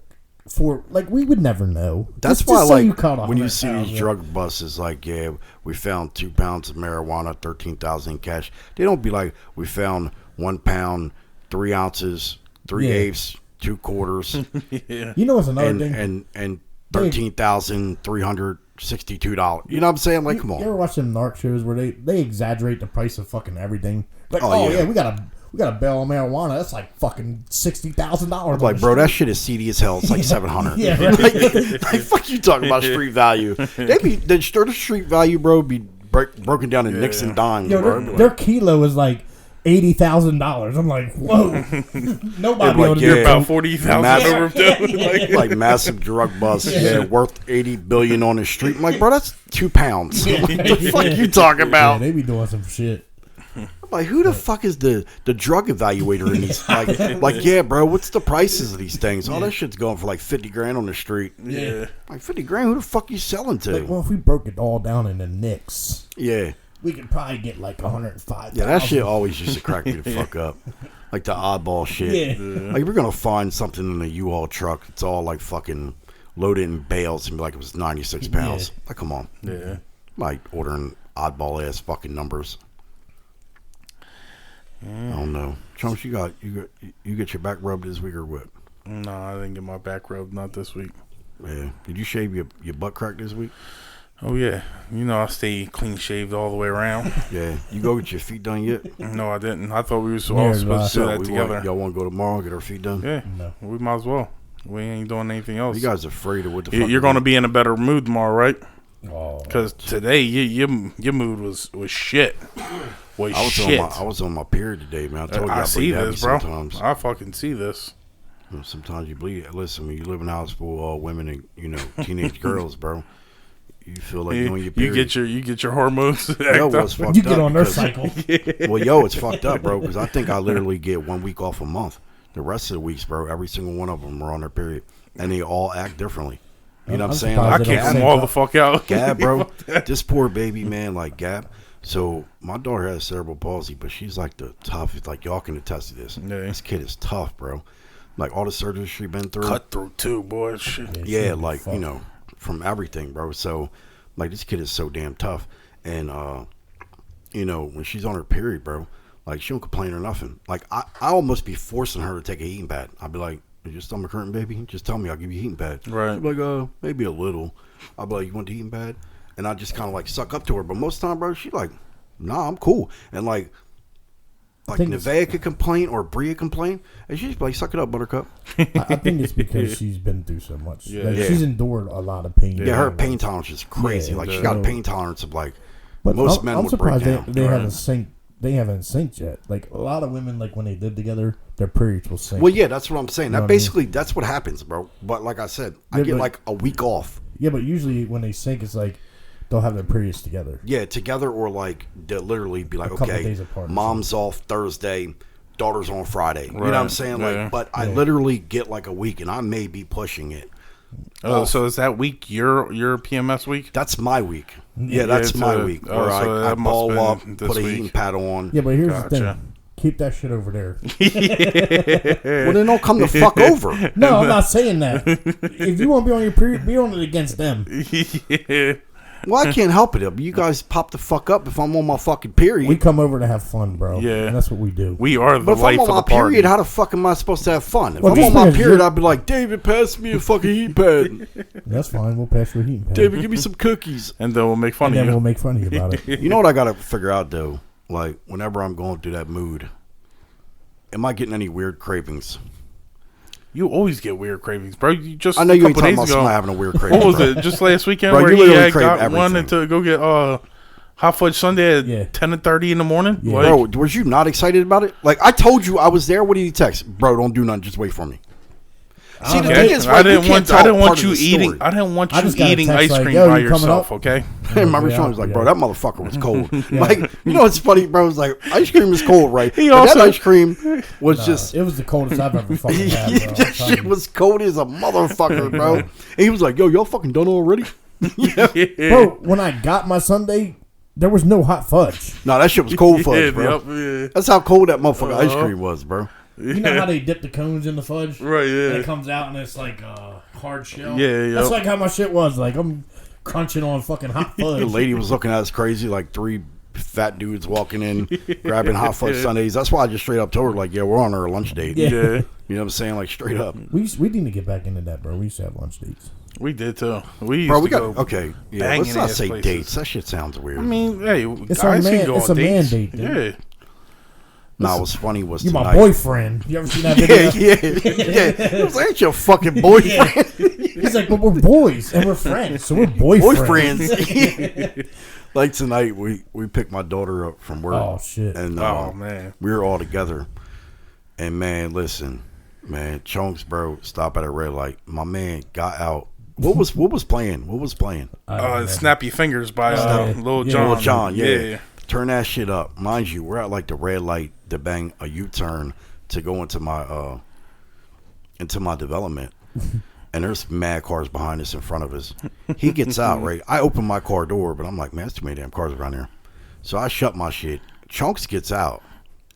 4, like, we would never know. That's Just why, say like, you caught when you 100 see pounds, these yeah. drug busts, like, yeah, we found 2 pounds of marijuana, 13,000 in cash. They don't be like, we found 1 pound, 3 ounces, 3 Yeah. eighths, 2 quarters, Yeah. You know what's another thing? and $13,362. You know what I'm saying? Like, come You on. ever watch them narc shows where they exaggerate the price of fucking everything? Like, Oh, oh, yeah. yeah, we got a bale of marijuana. That's like fucking $60,000. Like, bro, that shit is seedy as hell. It's like 700. Yeah, right. like, fuck you talking about street value. The street value, bro, be broken down in nicks and dimes, Yo, bro. their kilo is like $80,000. I'm like, whoa. Nobody Like, able to yeah. do About 40,000 Massive- over too. Like massive drug bust, yeah, worth $80 billion on the street. I'm like, bro, that's 2 pounds. What the fuck you talking Yeah, about? they be doing some shit. I'm like, who the fuck is the drug evaluator in these? Like, yeah, bro, what's the prices of these things? All that shit's going for like 50 grand on the street. Yeah. Like 50 grand, who the fuck you selling to? Like, well, if we broke it all down into nicks, Yeah. we could probably get like 105. Yeah, that shit always used to crack me the fuck up. Like the oddball shit. Yeah. Like, we're going to find something in a U-Haul truck. It's all like fucking loaded in bales and be like it was 96 pounds. Like, come on. Yeah. Like ordering oddball ass fucking numbers. I don't know. Chunks, you get your back rubbed this week or what? No, I didn't get my back rubbed. Not this week. Yeah. Did you shave your butt crack this week? Oh, yeah. You know I stay clean shaved all the way around. Yeah. You go get your feet done yet? No, I didn't. I thought we were all Neither supposed to do So that together. y'all want to go tomorrow and get our feet done? Yeah, No. we might as well. We ain't doing anything else. You guys afraid of what the fuck? You're going to be in a better mood tomorrow, right? Oh, Because today your mood was shit. I was on my period today, man. I told you I see bleed heavy this, bro. sometimes. I fucking see this. Sometimes you bleed. Listen, when you live in a house full of women and teenage girls, bro, you feel like you're on your period. You get your hormones. Yo, act what's up. fucked you get up on their because- cycle. Well, yo, it's fucked up, bro, because I think I literally get 1 week off a month. The rest of the weeks, bro, every single one of them are on their period, and they all act differently. You know what I'm saying? surprised I they kick don't them say all that. the fuck out. Gab, bro, this poor baby, man, like Gab. So my daughter has cerebral palsy, but she's like the toughest. Like, y'all can attest to this. Yeah. This kid is tough, bro. Like all the surgery she been through. Cut through too, boy. Shit. Yeah, like, from everything, bro. So, like, this kid is so damn tough. And, when she's on her period, bro, like, she don't complain or nothing. Like, I almost be forcing her to take a heating pad. I'd be like, is your stomach hurting, baby? Just tell me, I'll give you a heating pad. Right. She'd be like, maybe a little. I'd be like, you want the heating pad? And I just kind of, like, suck up to her. But most of the time, bro, she like, nah, I'm cool. And, like think it's- Nevaeh could complain or Bria complain, and she's like, suck it up, Buttercup. I think it's because she's been through so much. Yeah. Like, Yeah. she's endured a lot of pain. Yeah, her pain tolerance is crazy. Yeah, like, she yeah. got a pain tolerance of, like, But most men I'm would break surprised down. they haven't synced. They haven't synced yet. Like, a lot of women, like, when they live together, their periods will sync. Well, yeah, that's what I'm saying. You know That what I mean? basically, that's what happens, bro. But like I said, I Yeah, get but- like a week off. Yeah, but usually when they sync, it's like they'll have their periods together. Yeah, together, or like they'll literally be like, couple okay, days apart or mom's off Thursday, daughter's on Friday. You know what I'm Right, saying? yeah. Like, but I literally get like a week, and I may be pushing it. Oh, so is that week your PMS week? That's my week. Yeah, that's it's my a- week. oh, Where so I that must ball been up, this put a week. heating pad on. Yeah, but here's the Gotcha. thing. Keep that shit over there. Well, then don't come the fuck over. No, I'm not saying that. If you want to be on your period, be on it against them. Yeah. Well, I can't help it. You guys pop the fuck up if I'm on my fucking period. We come over to have fun, bro. Yeah. And that's what we do. We are the But if life I'm on of my the party. period, how the fuck am I supposed to have fun? If Well, I'm just on my because period, you're- I'd be like, David, pass me a fucking heat pad. That's fine. We'll pass your heating pad. David, give me some cookies. And then we'll make fun and of then you. we'll make fun of you about it. You know what I got to figure out, though? Like, whenever I'm going through that mood, am I getting any weird cravings? You always get weird cravings, bro. You just I know a you ain't couple talking days about ago. somebody having a weird craving. What was bro. it? Just last weekend Bro, where you he literally had crave got one everything. to go get hot fudge sundae at Yeah. 10:30 in the morning. Yeah. Like, Bro, was you not excited about it? Like, I told you I was there. What did you text? Bro, don't do nothing. Just wait for me. See, the okay. thing is, I right, you didn't can't want tell I didn't part want of you the eating. story. I didn't want I you just got a eating text ice like, cream "Yo, by you coming yourself. up?" Okay. And my Yeah, Sean was like, yeah. bro, that motherfucker was cold. Like, you know what's funny, bro? It's like, ice cream is cold, right? He But also- that ice cream was just... It was the coldest I've ever fucking had, bro. I'm that telling shit you. was cold as a motherfucker, bro. And he was like, yo, y'all fucking done already? Bro, when I got my Sunday, there was no hot fudge. No, that shit was cold fudge, bro. Yep, yeah. That's how cold that motherfucker ice cream was, bro. You know how they dip the cones in the fudge? Right, yeah. And it comes out and it's like hard shell? Yeah, yeah. That's like how my shit was. Like, I'm crunching on fucking hot fudge. The lady was looking at us crazy, like three fat dudes walking in, grabbing hot fudge sundaes. That's why I just straight up told her, like, yeah, we're on our lunch date. Yeah. Yeah, You know what I'm saying? Like, straight up. We need to get back into that, bro. We used to have lunch dates. we did too. We used Bro, we to got... go Okay, yeah, banging let's not ass say places. dates. That shit sounds weird. I mean, hey, It's guys a man- can go it's on a dates. mandate, dude. Yeah. no, what's funny was You my tonight... boyfriend. You ever seen that video? yeah. It was like, your fucking boyfriend. He's like, but we're boys and we're friends, so we're boyfriends. Boyfriends. Like tonight, we picked my daughter up from work. Oh, shit. And Oh man. we were all together. And man, listen, man, Chunks, bro, stop at a red light. My man got out. What was playing? What was playing? Snap Your Fingers by Lil Yeah. Jon. Lil Jon, yeah. Turn that shit up. Mind you, we're at like the red light to bang a U-turn to go into my development. And there's mad cars behind us in front of us. He gets out, right? I open my car door, but I'm like, man, there's too many damn cars around here. So I shut my shit. Chunks gets out,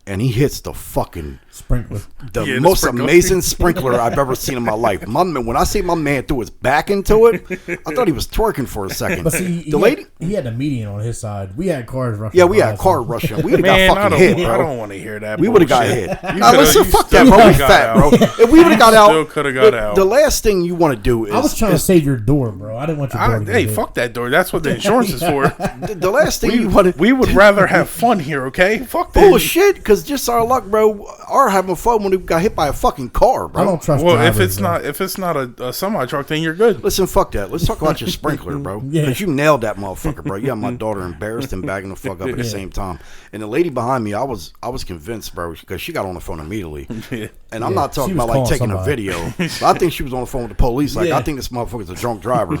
and he hits the fucking... Sprinkler. The most amazing sprinkler I've ever seen in my life. My man, when I say my man threw his back into it, I thought he was twerking for a second. But see, the lady... he had a median on his side. We had cars rushing. Yeah, we had past car him. rushing. We would have Man, got fucking hit, I bro. don't want to hear that. We would have got bullshit. hit. You Now coulda- listen, you fuck still that, bro. We coulda got fat, out. bro. If we would have got Still out, coulda got out. the last thing you want to do is... I was trying to save your door, bro. I didn't want your door to get Hey, hit. fuck that door. That's what the insurance is for. The last thing you want to... We would rather have fun here, okay? Fuck that. Bullshit, because just our luck, bro. Our having fun when we got hit by a fucking car, bro. I don't trust Well, drivers, if it's not a semi truck, then you're good. Listen, fuck that. Let's talk about your sprinkler, bro. Yeah. Because you nailed that motherfucker, bro. You got my daughter embarrassed and bagging the fuck up at the same time. And the lady behind me, I was convinced, bro, because she got on the phone immediately. And I'm not talking she was about like calling taking somebody. a video. But I think she was on the phone with the police. Like, Yeah. I think this motherfucker's a drunk driver.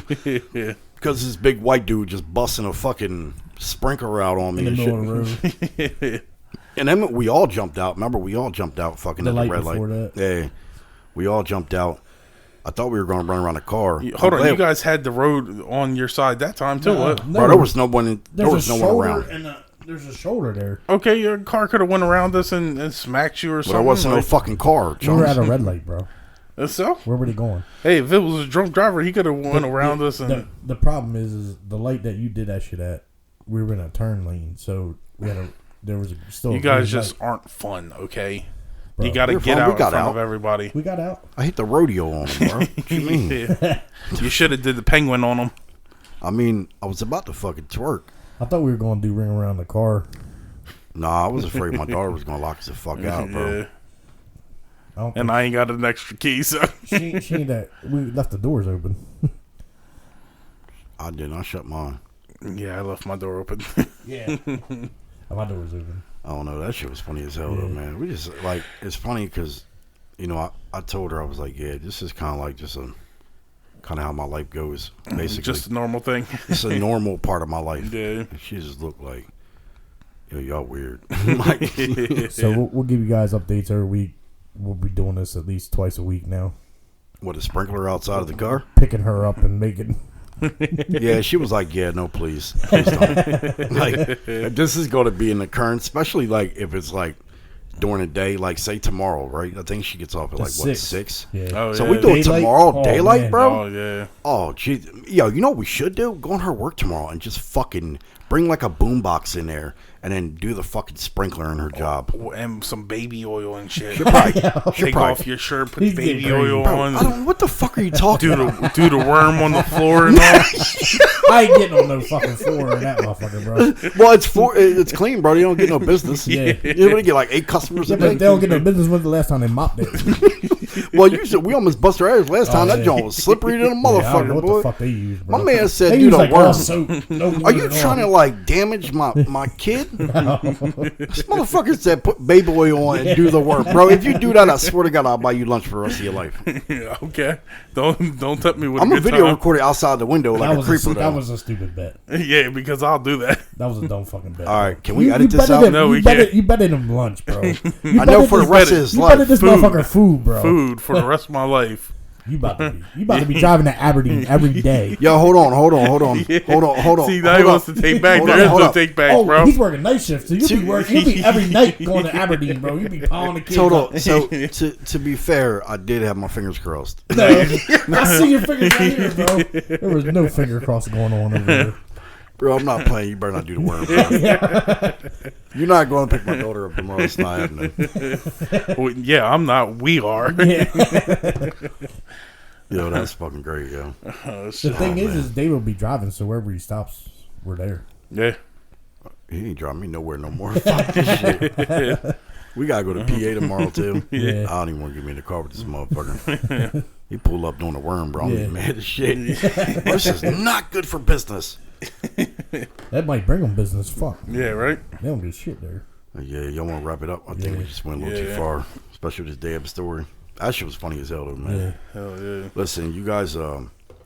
Because this big white dude just busting a fucking sprinkler out on me in the and middle shit. of the road. And then we all jumped out. Remember, we all jumped out fucking The at the light red light. before that. Yeah. We all jumped out. I thought we were going to run around the car. Hold I'm on, you glad- guys had the road on your side that time too. What? Bro, there was no one. There There's was a no shoulder one around. and there's a shoulder there. Okay, your car could have went around us and smacked you or But something. there wasn't no like- fucking car. We were at Jones. a red light, bro. So, Where were they going? hey, if it was a drunk driver, he could have went around us and. The problem is the light that you did that shit at. We were in a turn lane, so we had there was still. You a guys green just light. aren't fun, okay? Bro, You got to we're get fun. out We in got front out. of everybody. We got out. I hit the rodeo on him, bro. What you mean? You should have did the penguin on him. I mean, I was about to fucking twerk. I thought we were going to do ring around the car. Nah, I was afraid my daughter was gonna lock us the fuck out, bro. Yeah. I don't And I ain't got an extra key, so. she ain't that. We left the doors open. I didn't. I shut mine. Yeah, I left my door open. Yeah. My door was open. I don't know. That shit was funny as hell, though, man. We just like it's funny because, you know, I told her I was like, yeah, this is kind of like just a kind of how my life goes. Basically, Just a normal thing. it's a normal part of my life. Yeah. And she just looked like, yo, y'all weird. Like, So we'll give you guys updates every week. We'll be doing this at least twice a week now. what, a sprinkler outside of the car? Picking her up and making. Yeah, she was like, yeah, no, please don't. Like, this is going to be an occurrence, especially like if it's like during the day, like say tomorrow, right? I think she gets off at like what, 6? Yeah. Oh, So yeah. we do it Daylight? tomorrow, Oh, daylight, man. bro. Oh, yeah. Oh, gee, yo, you know what we should do? Go on her work tomorrow and just fucking bring like a boombox in there and then do the fucking sprinkler in her job. And some baby oil and shit. She'll probably, Take off your shirt, put He's baby getting crazy. oil Bro, on. I don't. What the fuck are you talking about? Do the worm on the floor and all. I ain't getting on no fucking floor in that motherfucker, bro. Well, it's clean, bro. You don't get no business. Yeah. You only get like 8 customers Yeah, a but day. they don't get no business. When's the last time they mopped it? Well, we almost bust our ass last time. Oh, That yeah. joint was slippery to the Yeah, I don't know motherfucker, what boy. the fuck they use, bro. My man said, they "Do use the like worm." all soap. No Are water you at trying to all. like damage my kid? This motherfucker said put baby oil on and do the work, bro. If you do that, I swear to God, I'll buy you lunch for the rest of your life. Yeah, okay. Don't tempt me with I'm a a good video time. recorder outside the window like a creeper. That though. was a stupid bet. Yeah, because I'll do that. That was a dumb fucking bet. All right, can we edit this betted out? him- No, we betted- can't. You betted him lunch, bro. I know for the rest of his You life. betted this motherfucker food, bro. Food for the rest of my life. You about to be driving to Aberdeen every day. Yo, hold on. Hold on. See, now he hold wants on. to take back. Hold There on, is hold no on. take back, Oh, bro. he's working night shift, so you'll be every night going to Aberdeen, bro. You be pawing the kids. Hold up. on. So to be fair, I did have my fingers crossed. No, I see your fingers right here, bro. There was no finger cross going on over there. Bro, I'm not playing. You better not do the worm. Bro. You're not going to pick my daughter up tomorrow. It's not happening. Well, yeah, I'm not. We are. Yo, that's fucking great, yo. Oh, The shit. thing is Dave will be driving, so wherever he stops, we're there. Yeah. He ain't driving me nowhere no more. Fuck this shit. We gotta go to PA tomorrow too. Yeah. I don't even want to get me in the car with this motherfucker. He pulled up doing the worm, bro. I'm Yeah. getting mad as shit. This is not good for business. That might bring them business. Fuck. Yeah, right? They don't do shit there. Yeah, y'all want to wrap it up? I think we just went a little too Yeah. far, especially with this damn story. That shit was funny as hell, though, man. Yeah. Hell yeah. Listen, you guys.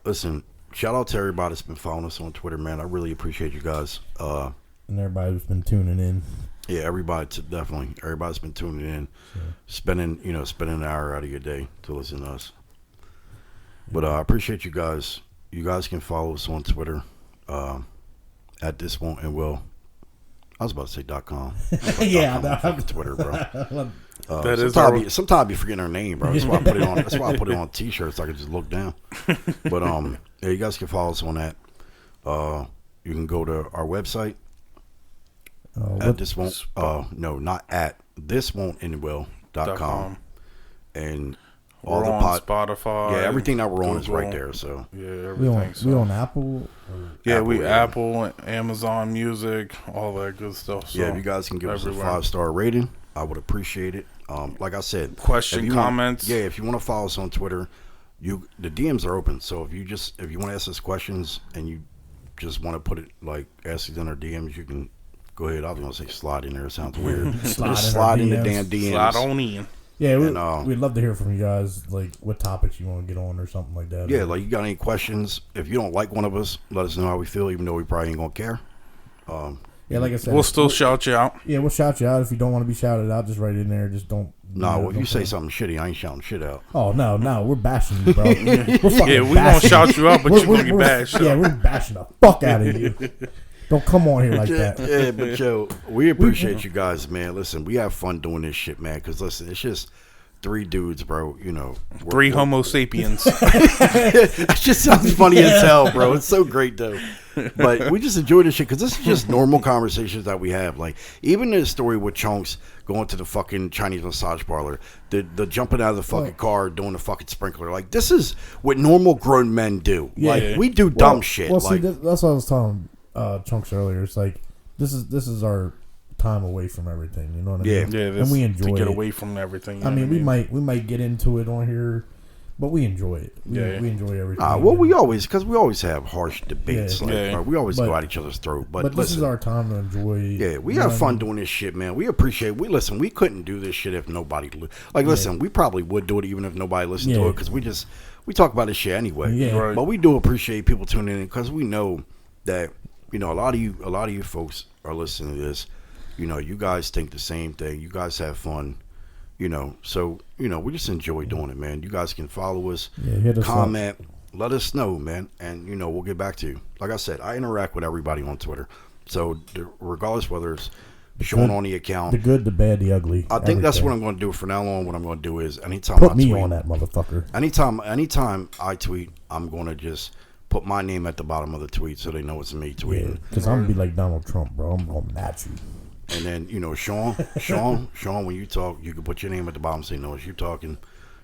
Listen. Shout out to everybody that's been following us on Twitter, man. I really appreciate you guys. And everybody who's been tuning in. Yeah, definitely. Everybody's been tuning in, spending an hour out of your day to listen to us. But I appreciate you guys. You guys can follow us on Twitter at this won't and will. I was about to say .com. Yeah, .com on fucking Twitter, bro. That is our- Sometimes I be forgetting her name, bro. That's why I put it on. That's why I put it on T-shirts so I can just look down. But yeah, you guys can follow us on that. You can go to our website. At this won't not at this won't end well.com. And all We're the on Spotify. yeah, everything that we're on is right Google. there. So Yeah, We on, everything. we on Apple? Or, Yeah, we yeah. Apple, Amazon Music, all that good stuff. So yeah, if you guys can give us a everywhere. 5-star rating, I would appreciate it. Like I said, Question, if you want- comments. if you want to follow us on Twitter, the DMs are open. So if you want to ask us questions and you just want to put it like ask us in our DMs, you can go ahead. I was gonna say slide in there. It sounds weird. Just slide in the damn DMs. Slide on in. yeah, And, we'd love to hear from you guys, like what topics you want to get on or something like that. Yeah, like you got any questions? If you don't like one of us, let us know how we feel, even though we probably ain't gonna care. Yeah, like I said, We'll still shout you out. yeah, we'll shout you out. If you don't want to be shouted out, just write it in there. Just don't. Nah, well, if don't you say put- something shitty, I ain't shouting shit out. Oh no, we're bashing you, bro. We're fucking Yeah, we won't bashing shout you out, but We're- you're gonna we're- get bashed. Yeah, we're bashing the fuck out of you. Don't come on here like that. Yeah, but yo, we appreciate you guys, man. Listen, we have fun doing this shit, man. Because listen, it's just 3 dudes, bro. You know, 3 Homo sapiens. That just sounds funny as hell, bro. It's so great though. But we just enjoy this shit because this is just normal conversations that we have. Like even the story with Chunks going to the fucking Chinese massage parlor, the jumping out of the fucking car, doing the fucking sprinkler. Like this is what normal grown men do. Yeah. Like we do dumb shit. Well, like see, that's what I was telling Chunks earlier. It's like this is our time away from everything. You know what I Yeah. mean? Yeah, and we enjoy to get it. away from everything. you I know mean, what we might get into it on here, but we enjoy it. We enjoy everything. well, we always have harsh debates. Yeah. Like Yeah. we always But- go at each other's throat. But this listen, is our time to enjoy. yeah, we you know have what I fun mean? doing this shit, man. We appreciate. We couldn't do this shit if nobody. Listen, we probably would do it even if nobody listened to Yeah. it because we we talk about this shit anyway. Yeah. Right. But we do appreciate people tuning in because we know that a lot of you folks are listening to this. You guys think the same thing. You guys have fun. So we just enjoy doing it, man. You guys can follow us, hit us comment, let us know, man, and we'll get back to you. Like I said, I interact with everybody on Twitter, so regardless whether it's showing on the account, the good, the bad, the ugly. I think that's everything. what I'm going to do from now on. What I'm going to do is anytime Put I me tweet, on that motherfucker. anytime I tweet, I'm going to just put my name at the bottom of the tweet so they know it's me tweeting. Because I'm gonna be like Donald Trump, bro. I'm gonna match you. And then, Sean, when you talk, you can put your name at the bottom so they know it's you talking.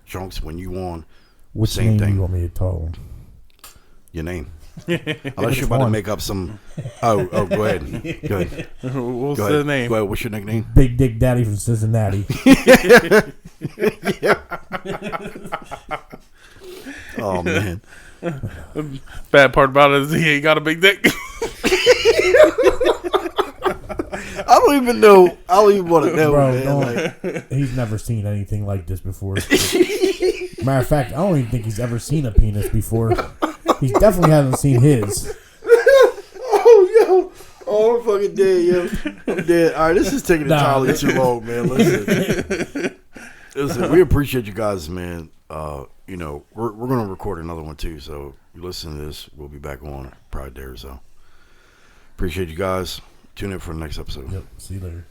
Sean's when you on, Which same name thing. you want me to tell? Your name. Unless you're about to make up some. Oh, go ahead. Go ahead. What's Go the ahead. name? Go ahead. What's your nickname? Big Dick Daddy from Cincinnati. Oh man. Bad part about it is he ain't got a big dick. I don't even know. I don't even want to know, Bro, man. Like, he's never seen anything like this before. Matter of fact, I don't even think he's ever seen a penis before. He definitely hasn't seen his. oh, I'm fucking dead, yo. I'm dead. All right, this is taking entirely too long, man. Listen, we appreciate you guys, man. We're gonna record another one too. So you listen to this, we'll be back on probably there. So appreciate you guys. Tune in for the next episode. Yep. See you later.